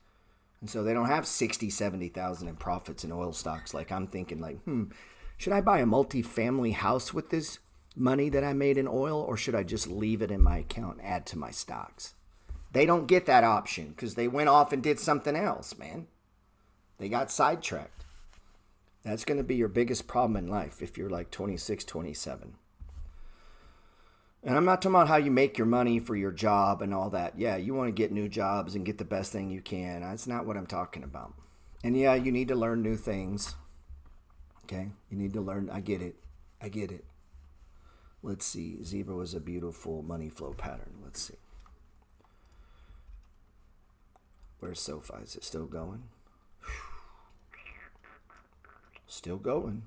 And so they don't have 60, 70,000 in profits in oil stocks. Like I'm thinking should I buy a multi-family house with this money that I made in oil, or should I just leave it in my account and add to my stocks? They don't get that option because they went off and did something else, man. They got sidetracked. That's going to be your biggest problem in life if you're like 26, 27. And I'm not talking about how you make your money for your job and all that. Yeah, you want to get new jobs and get the best thing you can. That's not what I'm talking about. And yeah, you need to learn new things. Okay? You need to learn. I get it. Let's see. Zebra was a beautiful money flow pattern. Let's see. Where's SoFi? Is it still going? Still going.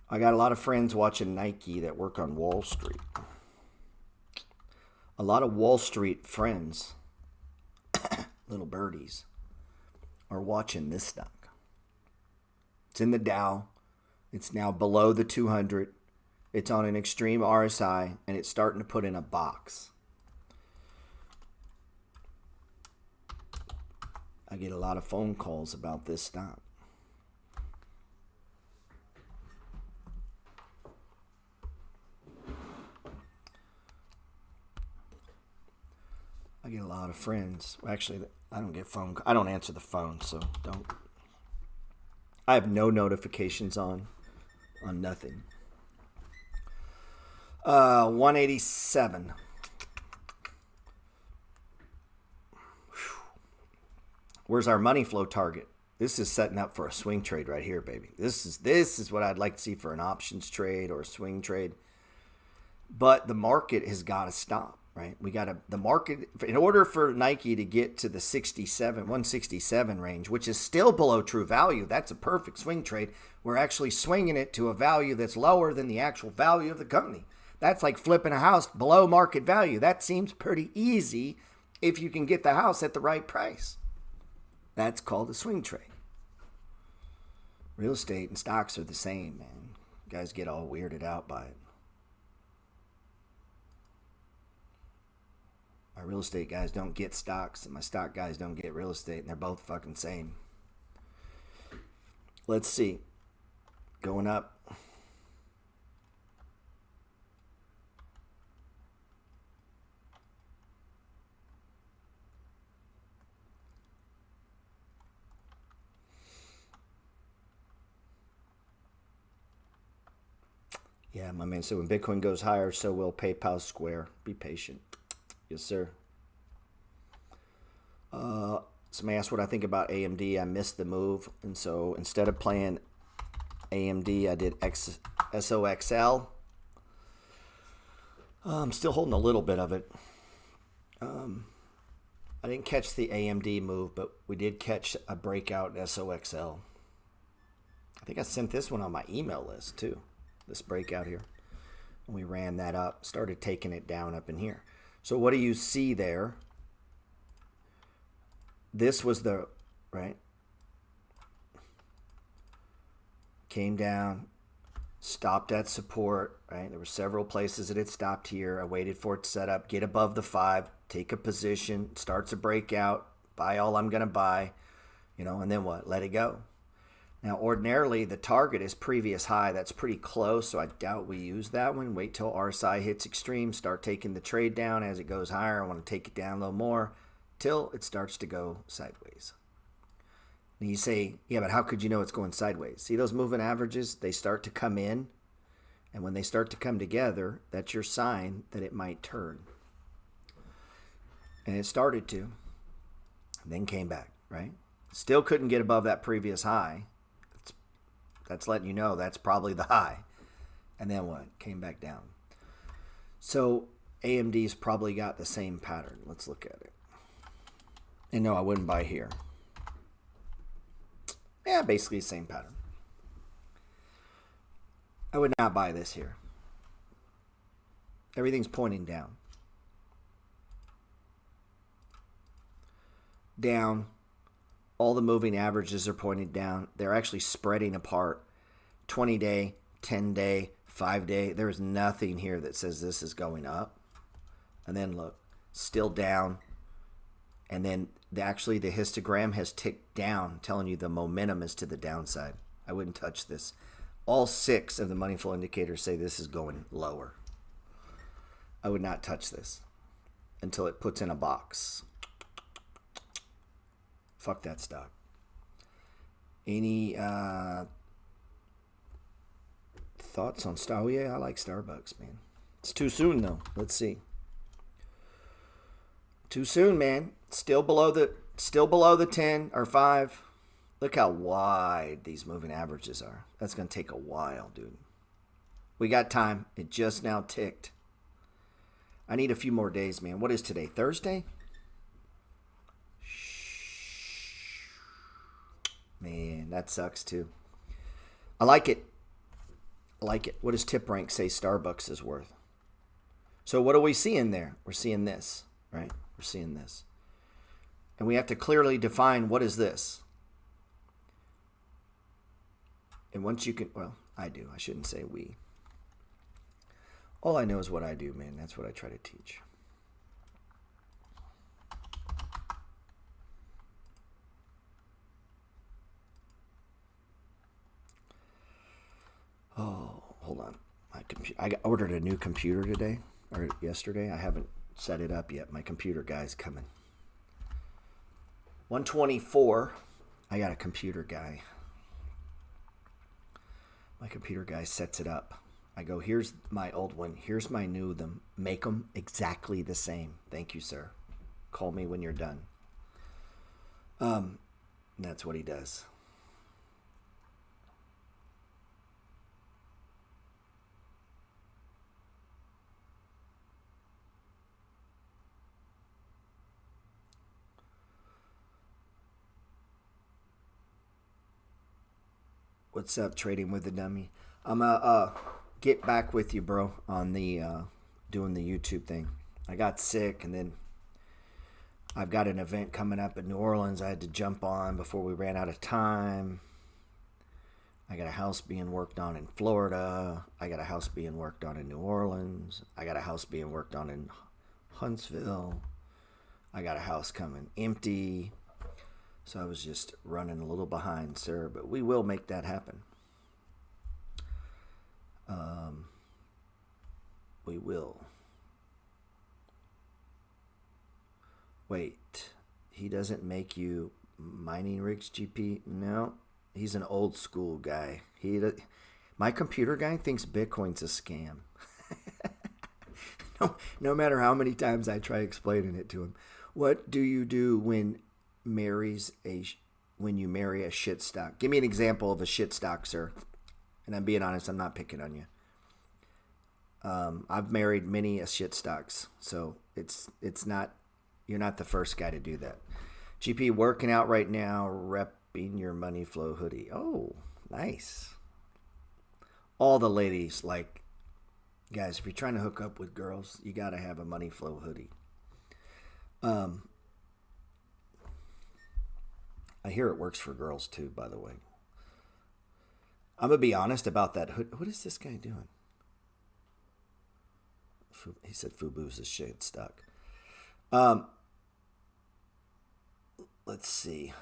I got a lot of friends watching Nike that work on Wall Street. A lot of Wall Street friends, little birdies, are watching this stock. It's in the Dow. It's now below the 200. It's on an extreme RSI, and it's starting to put in a box. I get a lot of phone calls about this stock. I get a lot of friends. Actually, I don't answer the phone, so don't. I have no notifications on nothing. 187. Where's our money flow target? This is setting up for a swing trade right here, baby. This is what I'd like to see for an options trade or a swing trade. But the market has got to stop, right? The market, in order for Nike to get to the 167 range, which is still below true value, that's a perfect swing trade. We're actually swinging it to a value that's lower than the actual value of the company. That's like flipping a house below market value. That seems pretty easy if you can get the house at the right price. That's called a swing trade. Real estate and stocks are the same, man. You guys get all weirded out by it. My real estate guys don't get stocks, and my stock guys don't get real estate, and they're both fucking same. Let's see. Going up. Yeah, my man said when Bitcoin goes higher, so will PayPal Square. Be patient. Yes, sir. Somebody asked what I think about AMD. I missed the move, and so instead of playing AMD, I did SOXL. I'm still holding a little bit of it. I didn't catch the AMD move, but we did catch a breakout SOXL. I think I sent this one on my email list too. This breakout here. And we ran that up, started taking it down up in here. So what do you see there? This was the, right? Came down, stopped at support, right? There were several places that it stopped here. I waited for it to set up, get above the 5, take a position, starts a breakout, buy all I'm going to buy, you know, and then what? Let it go. Now, ordinarily, the target is previous high. That's pretty close, so I doubt we use that one. Wait till RSI hits extreme, start taking the trade down. As it goes higher, I want to take it down a little more till it starts to go sideways. And you say, yeah, but how could you know it's going sideways? See those moving averages? They start to come in, and when they start to come together, that's your sign that it might turn. And it started to, and then came back, right? Still couldn't get above that previous high. That's letting you know that's probably the high. And then what? Came back down. So AMD's probably got the same pattern. Let's look at it. And no, I wouldn't buy here. Yeah, basically the same pattern. I would not buy this here. Everything's pointing down. Down. All the moving averages are pointed down. They're actually spreading apart. 20-day, 10-day, 5-day. There's nothing here that says this is going up. And then look, still down. And then actually the histogram has ticked down, telling you the momentum is to the downside. I wouldn't touch this. All 6 of the money flow indicators say this is going lower. I would not touch this until it puts in a box. Fuck that stock. Any thoughts on Star? Oh, yeah, I like Starbucks, man. It's too soon, though. Let's see. Too soon, man. Still below the 10 or 5. Look how wide these moving averages are. That's going to take a while, dude. We got time. It just now ticked. I need a few more days, man. What is today? Thursday? Man, that sucks too. I like it. I like it. What does Tip Rank say Starbucks is worth? So what are we seeing there? We're seeing this, right? We're seeing this. And we have to clearly define what is this. And once you can, well, I do. I shouldn't say we. All I know is what I do, man. That's what I try to teach. Oh, hold on. I ordered a new computer today, or yesterday. I haven't set it up yet. My computer guy's coming. 124. I got a computer guy. My computer guy sets it up. I go, here's my old one. Here's my new them. Make them exactly the same. Thank you, sir. Call me when you're done. That's what he does. What's up, Trading with the Dummy? I'm get back with you, bro, on the doing the YouTube thing. I got sick, and then I've got an event coming up in New Orleans I had to jump on before we ran out of time. I got a house being worked on in Florida. I got a house being worked on in New Orleans. I got a house being worked on in Huntsville. I got a house coming empty. So I was just running a little behind, sir, but we will make that happen. We will. Wait, he doesn't make you mining rigs, GP? No, he's an old school guy. My computer guy thinks Bitcoin's a scam. No matter how many times I try explaining it to him. What do you do when you marry a shit stock? Give me an example of a shit stock, sir. And I'm being honest, I'm not picking on you. I've married many a shit stocks, so it's not. You're not the first guy to do that. GP working out right now, repping your money flow hoodie. Oh, nice. All the ladies like, guys, if you're trying to hook up with girls, you got to have a money flow hoodie. I hear it works for girls too, by the way. I'm going to be honest about that hood. What is this guy doing? He said Fubu's a shit stock. Let's see.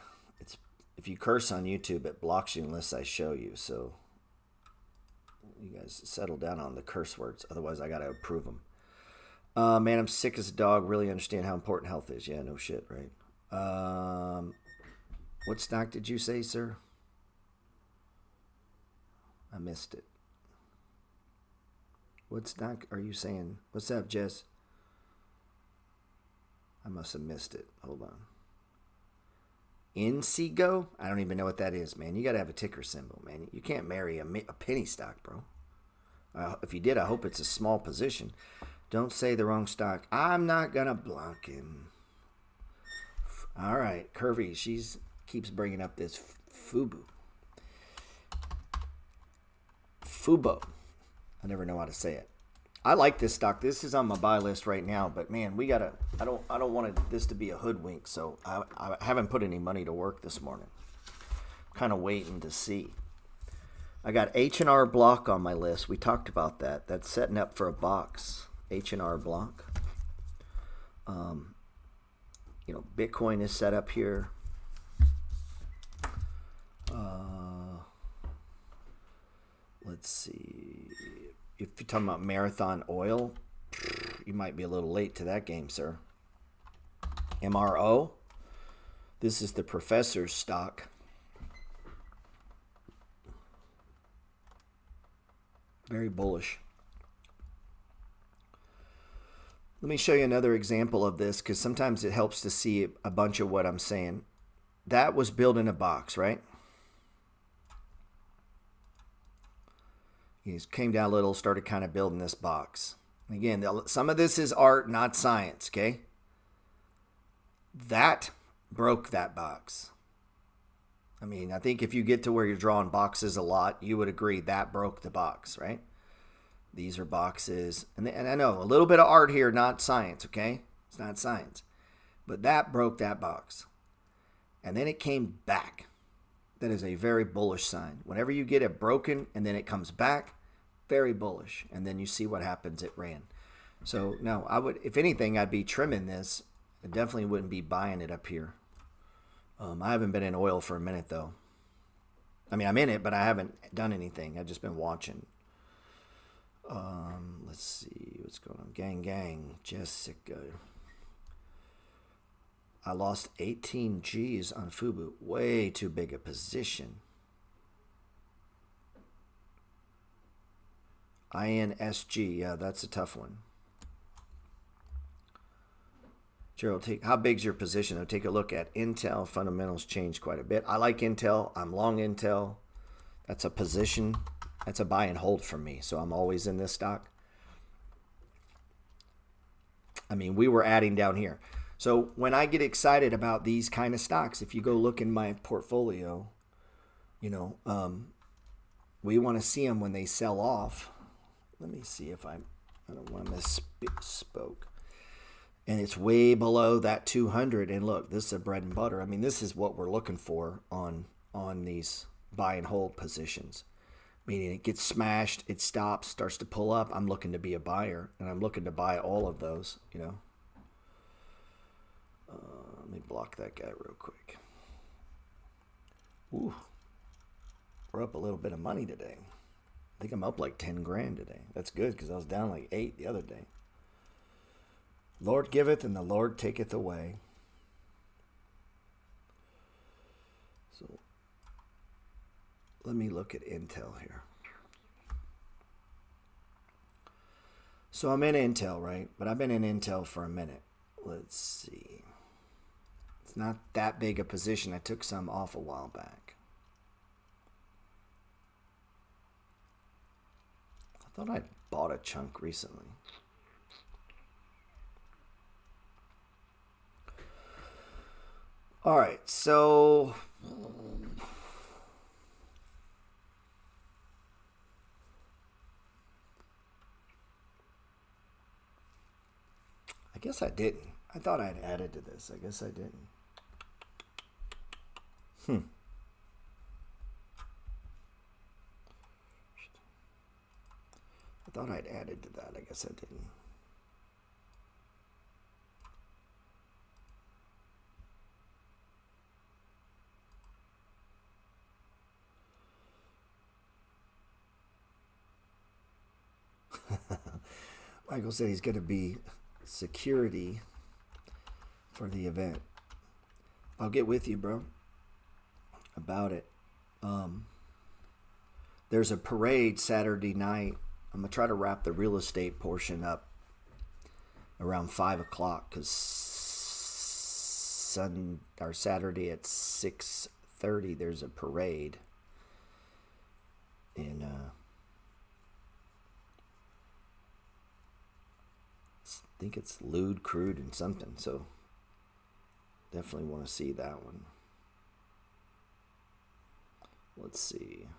If you curse on YouTube, it blocks you unless I show you. So you guys settle down on the curse words. Otherwise, I got to approve them. Man, I'm sick as a dog. Really understand how important health is. Yeah, no shit, right? What stock did you say, sir? I missed it. What stock are you saying? What's up, Jess? I must have missed it. Hold on. NCGO? I don't even know what that is, man. You got to have a ticker symbol, man. You can't marry a penny stock, bro. If you did, I hope it's a small position. Don't say the wrong stock. I'm not going to block him. All right. Curvy, keeps bringing up this Fubo. I never know how to say it. I like this stock. This is on my buy list right now, but man, I don't want this to be a hoodwink, so I haven't put any money to work this morning. Kind of waiting to see. I got H&R Block on my list. We talked about that. That's setting up for a box. H&R Block. Bitcoin is set up here. Let's see. If you're talking about Marathon Oil, you might be a little late to that game, sir. MRO. This is the professor's stock. Very bullish. Let me show you another example of this because sometimes it helps to see a bunch of what I'm saying. That was building a box, right? He came down a little, started kind of building this box. Again, some of this is art, not science, okay? That broke that box. I mean, I think if you get to where you're drawing boxes a lot, you would agree that broke the box, right? These are boxes. And I know, a little bit of art here, not science, okay? It's not science. But that broke that box. And then it came back. That is a very bullish sign. Whenever you get it broken and then it comes back, very bullish. And then you see what happens, it ran. So, no, I would, if anything, I'd be trimming this. I definitely wouldn't be buying it up here. I haven't been in oil for a minute, though. I mean, I'm in it, but I haven't done anything. I've just been watching. Let's see what's going on. Gang, Jessica. I lost 18 G's on Fubu. Way too big a position. INSG. Yeah, that's a tough one. Gerald, how big's your position? I'll take a look at Intel. Fundamentals changed quite a bit. I like Intel. I'm long Intel. That's a position. That's a buy and hold for me. So I'm always in this stock. I mean, we were adding down here. So when I get excited about these kind of stocks, if you go look in my portfolio, we want to see them when they sell off. Let me see if I don't want to misspoke. And it's way below that 200. And look, this is a bread and butter. I mean, this is what we're looking for on these buy and hold positions. Meaning it gets smashed, it stops, starts to pull up. I'm looking to be a buyer, and I'm looking to buy all of those, you know. Let me block that guy real quick. Ooh, we're up a little bit of money today. I think I'm up like 10 grand today. That's good because I was down like 8 the other day. Lord giveth and the Lord taketh away. So let me look at Intel here. So I'm in Intel, right? But I've been in Intel for a minute. Let's see. It's not that big a position. I took some off a while back. I thought I'd bought a chunk recently. All right, so I guess I didn't. I thought I'd added to this. I guess I didn't. I thought I'd added to that. I guess I didn't. Michael said he's going to be security for the event. I'll get with you, bro, about it. There's a parade Saturday night. I'm going to try to wrap the real estate portion up around 5 o'clock because Saturday at 6:30 there's a parade in I think it's lewd, crude, and something. So definitely want to see that one. Let's see.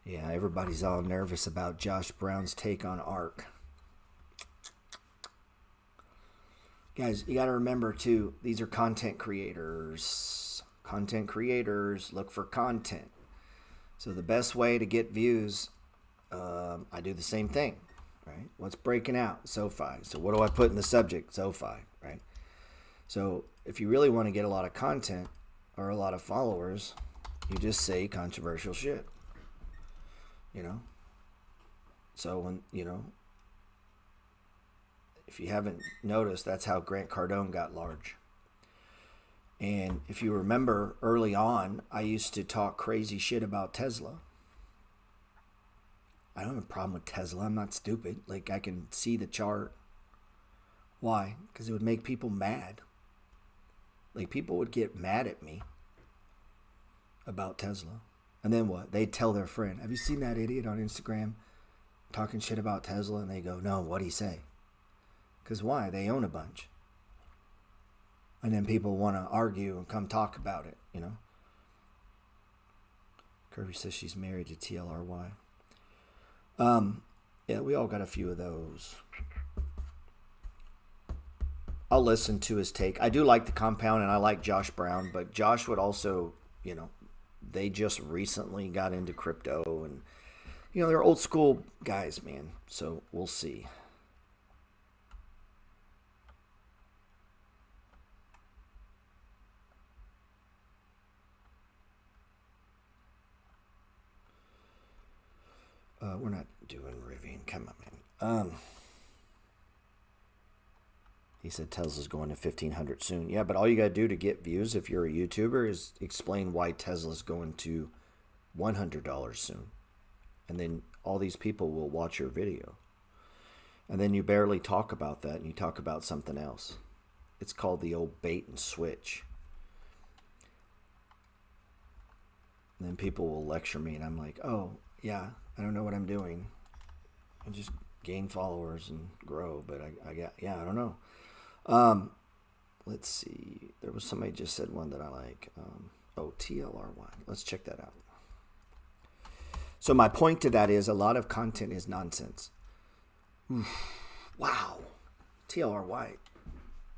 Yeah, everybody's all nervous about Josh Brown's take on ARK. Guys, you got to remember, too, these are content creators. Content creators look for content. So the best way to get views, I do the same thing, right? What's breaking out? SoFi. So what do I put in the subject? SoFi, right? So if you really want to get a lot of content or a lot of followers, you just say controversial shit, you know? So when, you know, if you haven't noticed, that's how Grant Cardone got large. And if you remember early on, I used to talk crazy shit about Tesla. I don't have a problem with Tesla. I'm not stupid. Like, I can see the chart. Why? Because it would make people mad. Like, people would get mad at me about Tesla. And then what? They'd tell their friend, have you seen that idiot on Instagram talking shit about Tesla? And they go, no, what'd he say? Because why? They own a bunch. And then people want to argue and come talk about it, you know. Kirby says she's married to TLRY. Yeah, we all got a few of those. I'll listen to his take. I do like the compound and I like Josh Brown, but Josh would also, you know, they just recently got into crypto and, you know, they're old school guys, man. So we'll see. We're not doing Rivian. Come on, man. He said Tesla's going to 1,500 soon. Yeah, but all you got to do to get views if you're a YouTuber is explain why Tesla's going to $100 soon. And then all these people will watch your video. And then you barely talk about that and you talk about something else. It's called the old bait and switch. And then people will lecture me and I'm like, oh, yeah, I don't know what I'm doing. I just gain followers and grow, but I don't know. Let's see. There was somebody just said one that I like. TLRY. Let's check that out. So my point to that is a lot of content is nonsense. Wow. TLR White.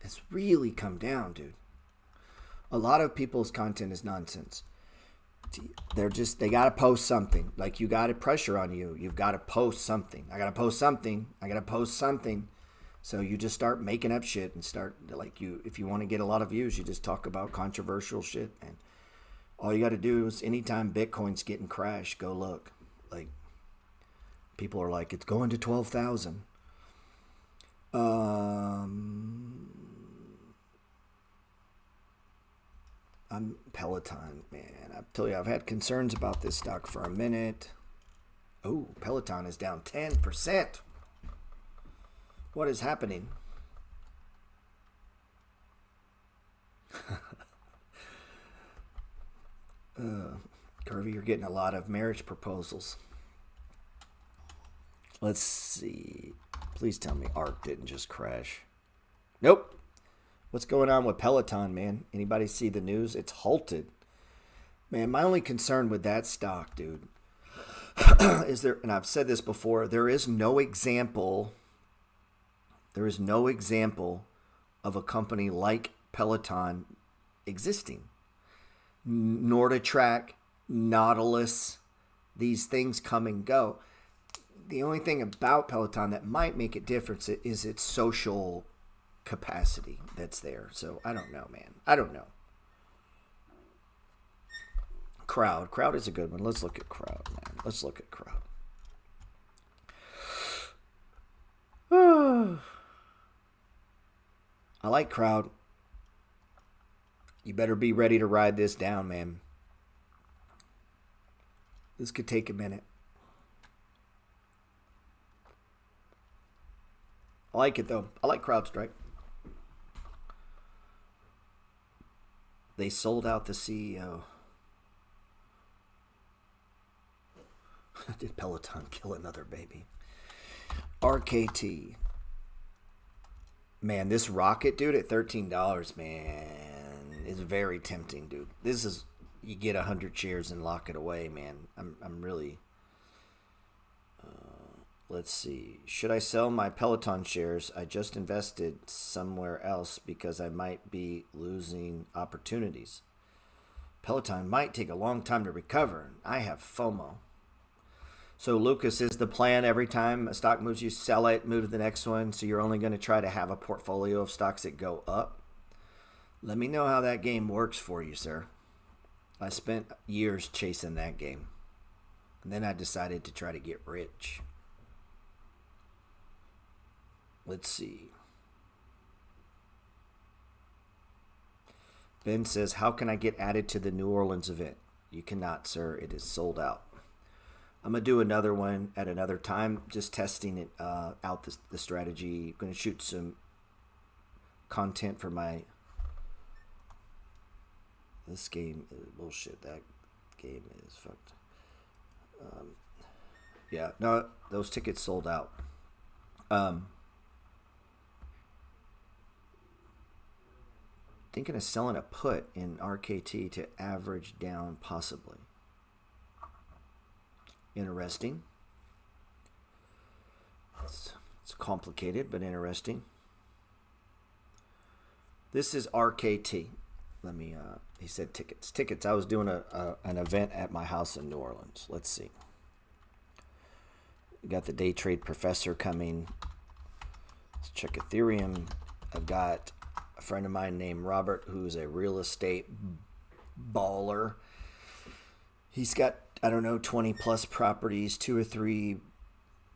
It's really come down, dude. A lot of people's content is nonsense. They got to post something. Like, you got pressure on you. You've got to post something. I got to post something. I got to post something. So you just start making up shit and start, like, if you want to get a lot of views, you just talk about controversial shit. And all you got to do is anytime Bitcoin's getting crashed, go look. Like, people are like, it's going to 12,000. I'm Peloton, man. I tell you, I've had concerns about this stock for a minute. Oh, Peloton is down 10%. What is happening? Curvy, you're getting a lot of marriage proposals. Let's see. Please tell me ARK didn't just crash. Nope. What's going on with Peloton, man? Anybody see the news? It's halted. Man, my only concern with that stock, dude, is there, and I've said this before, there is no example of a company like Peloton existing. NordicTrack, Nautilus, these things come and go. The only thing about Peloton that might make a difference is its social capacity that's there. So I don't know, man. I don't know. Crowd is a good one. Let's look at Crowd, man. Let's look at Crowd. I like Crowd. You better be ready to ride this down, man. This could take a minute. I like it, though. I like CrowdStrike. They sold out the CEO. Did Peloton kill another baby? RKT. Man, this rocket, dude, at $13, man, is very tempting, dude. This is, you get 100 shares and lock it away, man. I'm really... let's see. Should I sell my Peloton shares? I just invested somewhere else because I might be losing opportunities. Peloton might take a long time to recover. I have FOMO. So, Lucas, is the plan every time a stock moves, you sell it, move to the next one, so you're only going to try to have a portfolio of stocks that go up? Let me know how that game works for you, sir. I spent years chasing that game. And then I decided to try to get rich. Let's see. Ben says, how can I get added to the New Orleans event? You cannot, sir. It is sold out. I'm going to do another one at another time, just testing it out, the strategy. I'm going to shoot some content for my... This game is bullshit. That game is fucked. Yeah, no, those tickets sold out. Thinking of selling a put in RKT to average down, possibly. Interesting. It's complicated, but interesting. This is RKT. Let me, he said tickets. Tickets. I was doing an event at my house in New Orleans. Let's see. We got the day trade professor coming. Let's check Ethereum. I've got a friend of mine named Robert, who's a real estate baller. He's got, I don't know, 20 plus properties, 2 or 3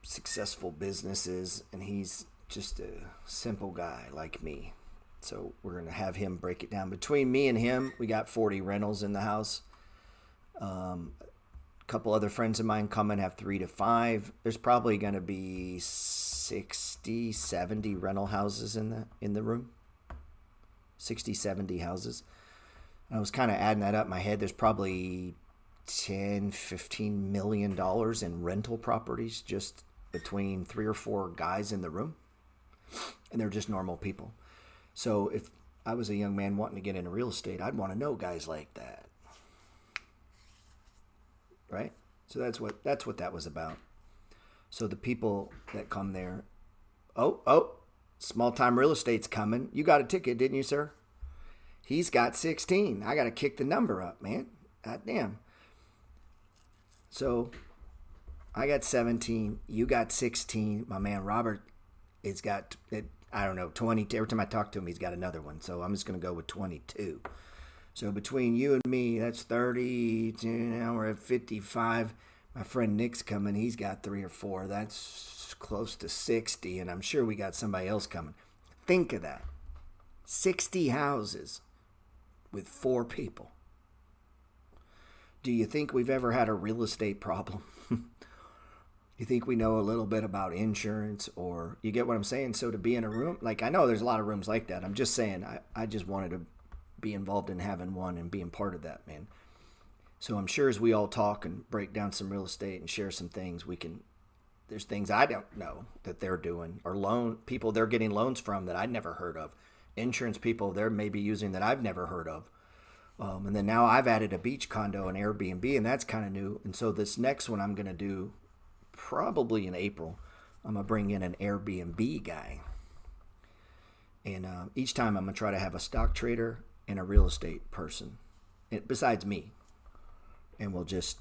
successful businesses, and he's just a simple guy like me. So we're going to have him break it down. Between me and him, we got 40 rentals in the house. A couple other friends of mine come and have 3 to 5. There's probably going to be 60, 70 rental houses in the room. 60, 70 houses. And I was kind of adding that up in my head. There's probably 10, 15 million dollars in rental properties just between 3 or 4 guys in the room. And they're just normal people. So if I was a young man wanting to get into real estate, I'd want to know guys like that. Right? So that's what that was about. So the people that come there, oh, small time real estate's coming. You got a ticket, didn't you, sir? He's got 16. I got to kick the number up, man. God damn. So I got 17. You got 16. My man Robert has got, I don't know, 20. Every time I talk to him, he's got another one. So I'm just going to go with 22. So between you and me, that's 30. Now we're at 55. My friend Nick's coming. He's got 3 or 4. That's close to 60. And I'm sure we got somebody else coming. Think of that. 60 houses with 4 people. Do you think we've ever had a real estate problem? You think we know a little bit about insurance, or you get what I'm saying? So to be in a room, like, I know there's a lot of rooms like that. I'm just saying, I just wanted to be involved in having one and being part of that, man. So I'm sure as we all talk and break down some real estate and share some things, there's things I don't know that they're doing, or people they're getting loans from that I'd never heard of. Insurance people they're maybe using that I've never heard of. And then now I've added a beach condo and Airbnb, and that's kind of new. And so this next one I'm going to do probably in April. I'm going to bring in an Airbnb guy. And each time I'm going to try to have a stock trader and a real estate person besides me. And we'll just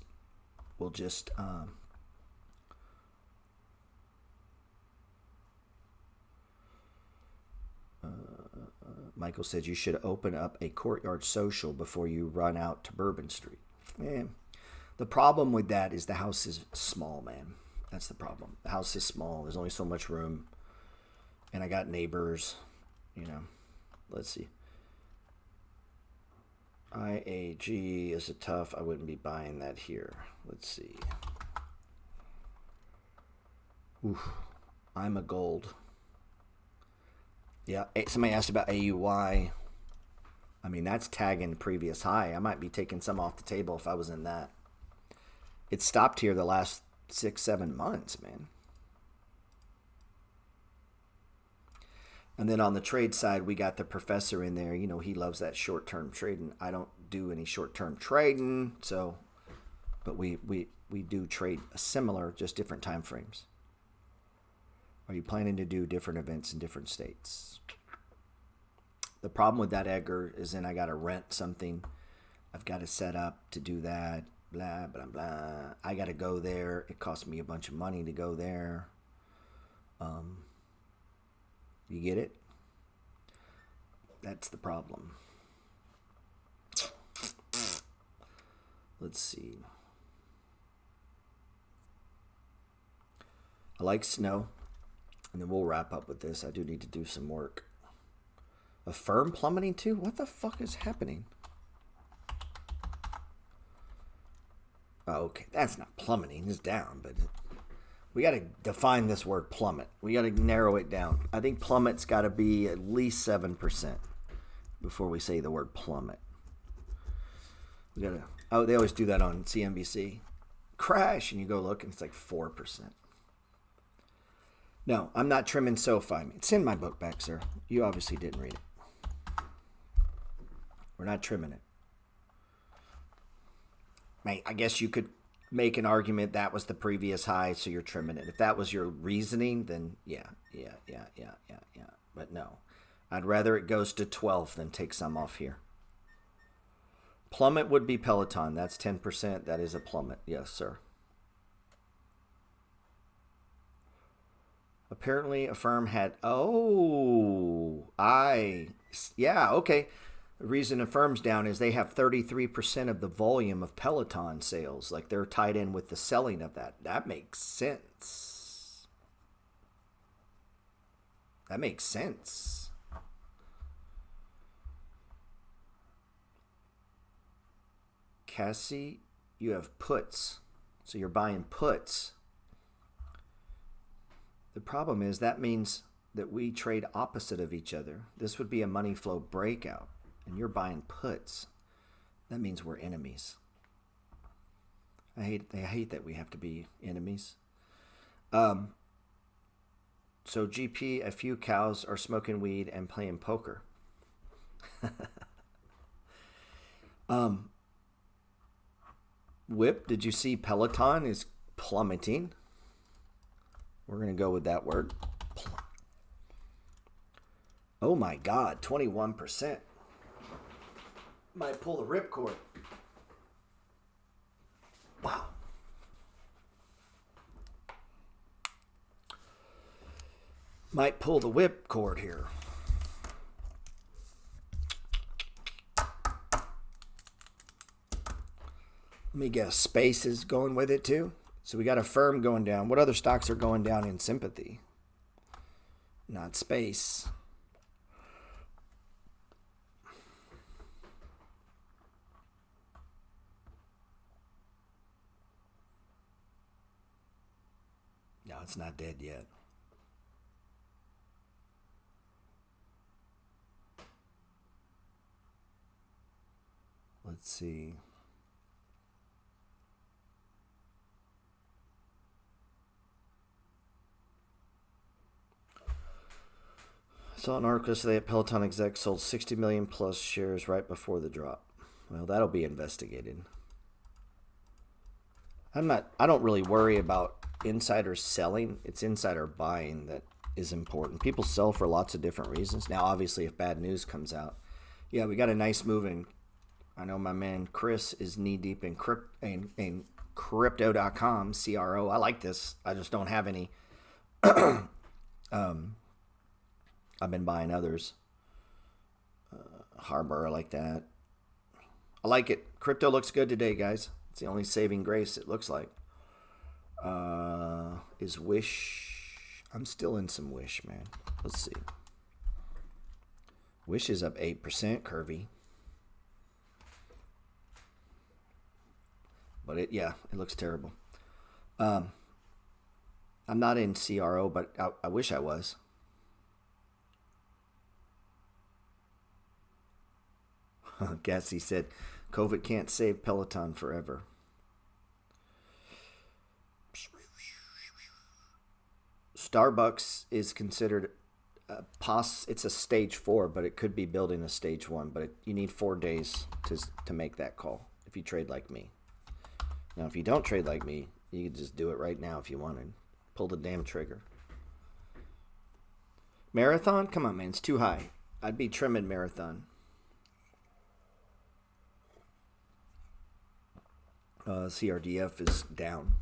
Michael said you should open up a courtyard social before you run out to Bourbon Street. The problem with that is the house is small, man. That's the problem. The house is small. There's only so much room. And I got neighbors, Let's see. IAG is a tough. I wouldn't be buying that here. Let's see. Oof. I'm a gold. Yeah, somebody asked about AUY. I mean, that's tagging previous high. I might be taking some off the table if I was in that. It stopped here the last 6-7 months, man. And then on the trade side, we got the professor in there. He loves that short-term trading. I don't do any short-term trading, but we do trade similar, just different time frames. Are you planning to do different events in different states? The problem with that, Edgar, is then I got to rent something. I've got to set up to do that. Blah, blah, blah. I got to go there. It costs me a bunch of money to go there. You get it? That's the problem. Let's see. I like snow. And then we'll wrap up with this. I do need to do some work. A firm plummeting too? What the fuck is happening? Oh, okay. That's not plummeting. It's down, but we got to define this word plummet. We got to narrow it down. I think plummet's got to be at least 7% before we say the word plummet. We got to. Oh, they always do that on CNBC. Crash, and you go look, and it's like 4%. No, I'm not trimming SoFi. It's in my book back, sir. You obviously didn't read it. We're not trimming it. Mate, I guess you could make an argument that was the previous high, so you're trimming it. If that was your reasoning, then yeah. But no, I'd rather it goes to 12 than take some off here. Plummet would be Peloton. That's 10%. That is a plummet. Yes, sir. Apparently a firm had, okay. The reason a firm's down is they have 33% of the volume of Peloton sales. Like they're tied in with the selling of that. That makes sense. That makes sense. Cassie, you have puts. So you're buying puts. The problem is that means that we trade opposite of each other. This would be a money flow breakout, and you're buying puts. That means we're enemies. I hate that we have to be enemies. So GP, a few cows are smoking weed and playing poker. Whip, did you see Peloton is plummeting? We're going to go with that word. Oh my God, 21%. Might pull the ripcord. Wow. Might pull the whip cord here. Let me guess, Space is going with it too? So we got a firm going down. What other stocks are going down in sympathy? Not Space. No, it's not dead yet. Let's see. I saw an article today that Peloton exec sold 60 million plus shares right before the drop. Well, that'll be investigated. I don't really worry about insider selling. It's insider buying that is important. People sell for lots of different reasons. Now, obviously, if bad news comes out, yeah, we got a nice move in. I know my man Chris is knee deep in crypto.com, CRO. I like this. I just don't have any. I've been buying others. Harbor, I like that. I like it. Crypto looks good today, guys. It's the only saving grace, it looks like. Is Wish. I'm still in some Wish, man. Let's see. Wish is up 8%, curvy. But it looks terrible. I'm not in CRO, but I wish I was. Gassy said, COVID can't save Peloton forever. Starbucks is considered it's a stage 4, but it could be building a stage 1. But you need 4 days to make that call if you trade like me. Now, if you don't trade like me, you can just do it right now if you wanted. Pull the damn trigger. Marathon? Come on, man. It's too high. I'd be trimming Marathon. CRDF is down.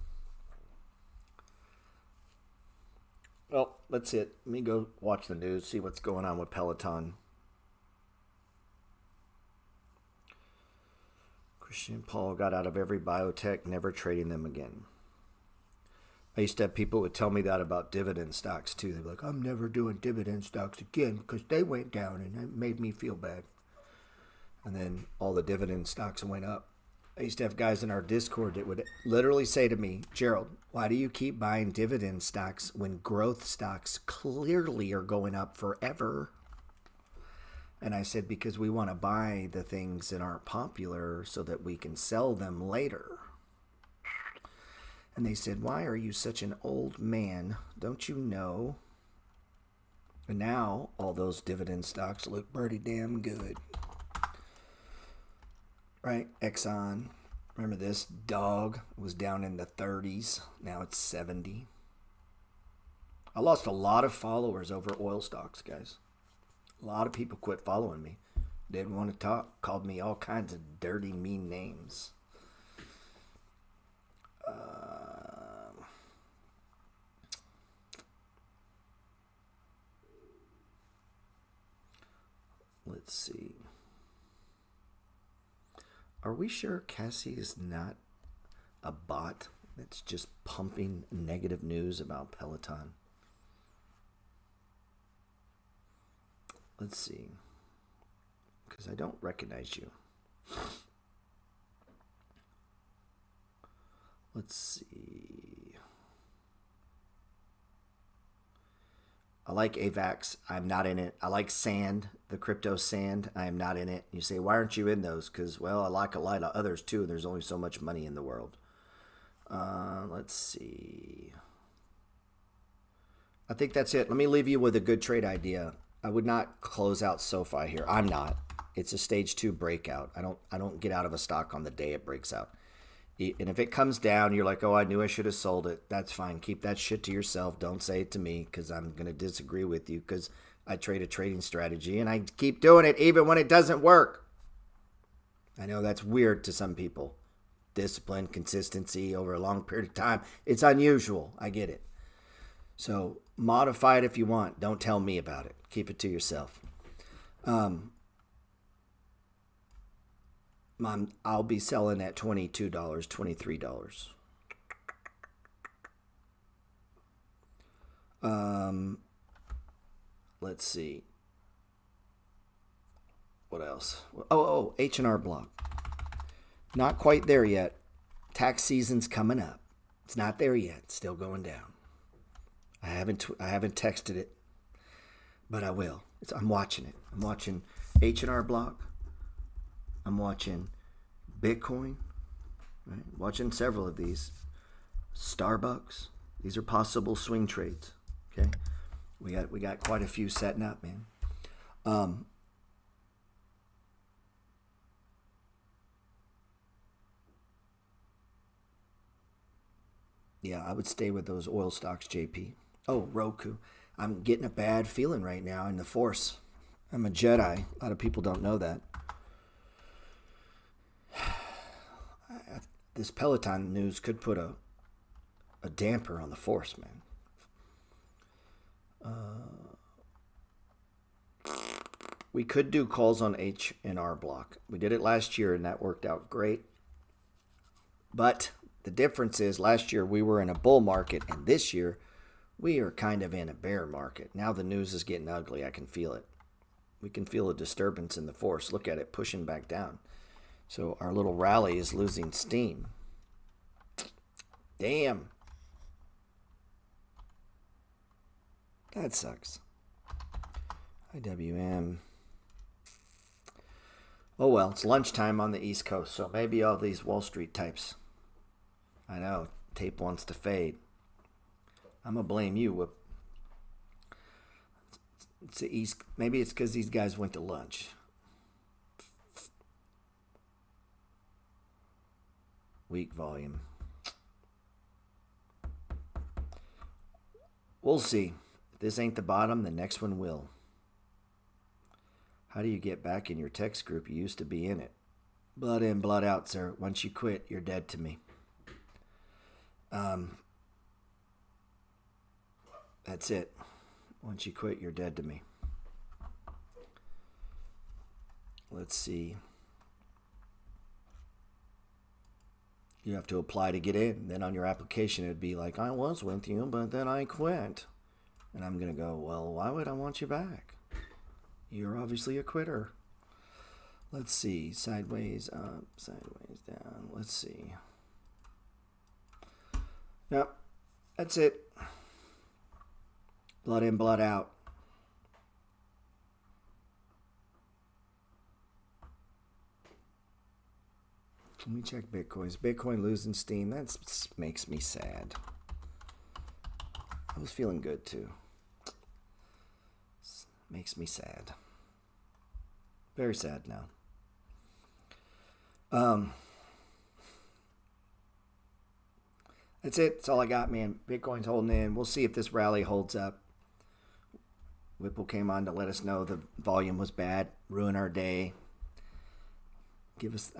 Well, that's it. Let me go watch the news, see what's going on with Peloton. Christian Paul got out of every biotech, never trading them again. I used to have people who would tell me that about dividend stocks too. They'd be like, I'm never doing dividend stocks again because they went down and it made me feel bad. And then all the dividend stocks went up. I used to have guys in our Discord that would literally say to me, Gerald, why do you keep buying dividend stocks when growth stocks clearly are going up forever? And I said, because we want to buy the things that aren't popular so that we can sell them later. And they said, why are you such an old man? Don't you know? And now all those dividend stocks look pretty damn good. Right? Exxon. Remember this? Dog was down in the 30s. Now it's 70. I lost a lot of followers over oil stocks, guys. A lot of people quit following me. Didn't want to talk. Called me all kinds of dirty, mean names. Let's see. Are we sure Cassie is not a bot that's just pumping negative news about Peloton? Let's see. Because I don't recognize you. Let's see. I like AVAX. I'm not in it. I like Sand, the crypto Sand. I am not in it. You say, why aren't you in those? Because, well, I like a lot of others too. There's only so much money in the world. Let's see. I think that's it. Let me leave you with a good trade idea. I would not close out SoFi here. I'm not. It's a stage 2 breakout. I don't get out of a stock on the day it breaks out. And if it comes down, you're like, oh, I knew I should have sold it. That's fine. Keep that shit to yourself. Don't say it to me because I'm going to disagree with you because I trade a trading strategy and I keep doing it even when it doesn't work. I know that's weird to some people. Discipline, consistency over a long period of time. It's unusual. I get it. So modify it if you want. Don't tell me about it. Keep it to yourself. I'll be selling at $22, $23. Let's see. What else? Oh, H&R Block. Not quite there yet. Tax season's coming up. It's not there yet. Still going down. I haven't texted it, but I will. I'm watching it. I'm watching H&R Block. I'm watching Bitcoin. Right? Watching several of these. Starbucks. These are possible swing trades. Okay, we got quite a few setting up, man. Yeah, I would stay with those oil stocks, JP. Oh, Roku. I'm getting a bad feeling right now in the Force. I'm a Jedi. A lot of people don't know that. This Peloton news could put a damper on the Force, man. We could do calls on H&R Block. We did it last year, and that worked out great. But the difference is last year we were in a bull market, and this year we are kind of in a bear market. Now the news is getting ugly. I can feel it. We can feel a disturbance in the Force. Look at it pushing back down. So our little rally is losing steam. Damn. That sucks. IWM. Oh well, it's lunchtime on the East Coast, so maybe all these Wall Street types. I know, tape wants to fade. I'm going to blame you, Whoop. It's the East. Maybe it's because these guys went to lunch. Weak volume. We'll see. If this ain't the bottom, the next one will. How do you get back in your text group? You used to be in it. Blood in, blood out, sir. Once you quit, you're dead to me. That's it. Once you quit, you're dead to me. Let's see. You have to apply to get in. Then on your application, it'd be like, I was with you, but then I quit. And I'm going to go, well, why would I want you back? You're obviously a quitter. Let's see. Sideways up, sideways down. Let's see. Yep. That's it. Blood in, blood out. Let me check Bitcoin. Is Bitcoin losing steam? That makes me sad. I was feeling good too. Makes me sad. Very sad now. That's it. That's all I got, man. Bitcoin's holding in. We'll see if this rally holds up. Whipple came on to let us know the volume was bad, ruin our day.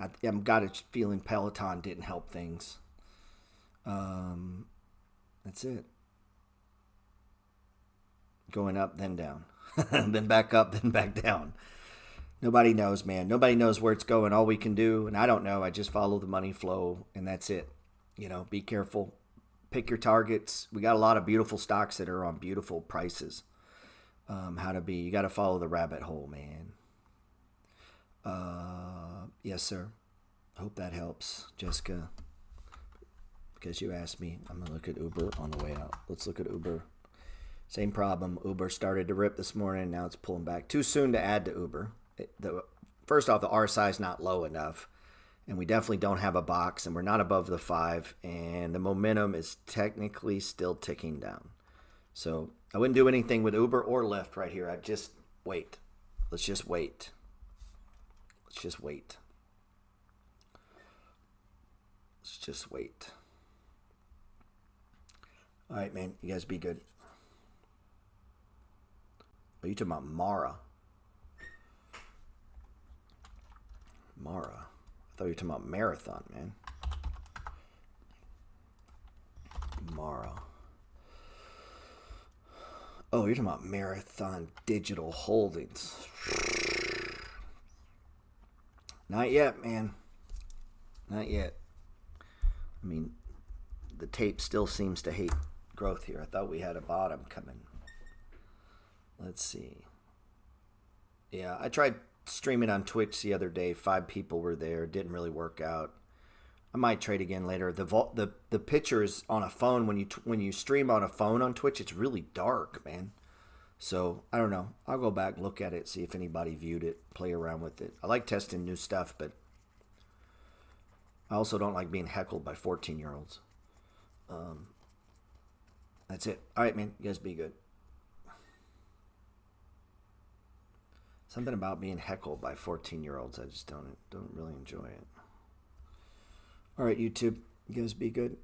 I've got a feeling Peloton didn't help things. That's it. Going up, then down. Then back up, then back down. Nobody knows, man. Nobody knows where it's going. All we can do, and I don't know, I just follow the money flow, and that's it. You know, be careful. Pick your targets. We got a lot of beautiful stocks that are on beautiful prices. You got to follow the rabbit hole, man. Yes, sir. Hope that helps, Jessica. Because you asked me. I'm going to look at Uber on the way out. Let's look at Uber. Same problem. Uber started to rip this morning. Now it's pulling back. Too soon to add to Uber. First off, the RSI is not low enough. And we definitely don't have a box. And we're not above the 5. And the momentum is technically still ticking down. So I wouldn't do anything with Uber or Lyft right here. I'd just wait. Let's just wait. Let's just wait. Let's just wait. All right, man. You guys be good. Are you talking about Mara? Mara. I thought you were talking about Marathon, man. Mara. Oh, you're talking about Marathon Digital Holdings. Not yet, man. Not yet. I mean, the tape still seems to hate growth here. I thought we had a bottom coming. Let's see. Yeah, I tried streaming on Twitch the other day. 5 people were there. Didn't really work out. I might trade again later. The pictures on a phone, when you stream on a phone on Twitch, it's really dark, man. So I don't know. I'll go back, look at it, see if anybody viewed it, play around with it. I like testing new stuff, but I also don't like being heckled by 14-year-olds. That's it. All right, man. You guys be good. Something about being heckled by 14-year-olds, I just don't really enjoy it. All right, YouTube. You guys be good.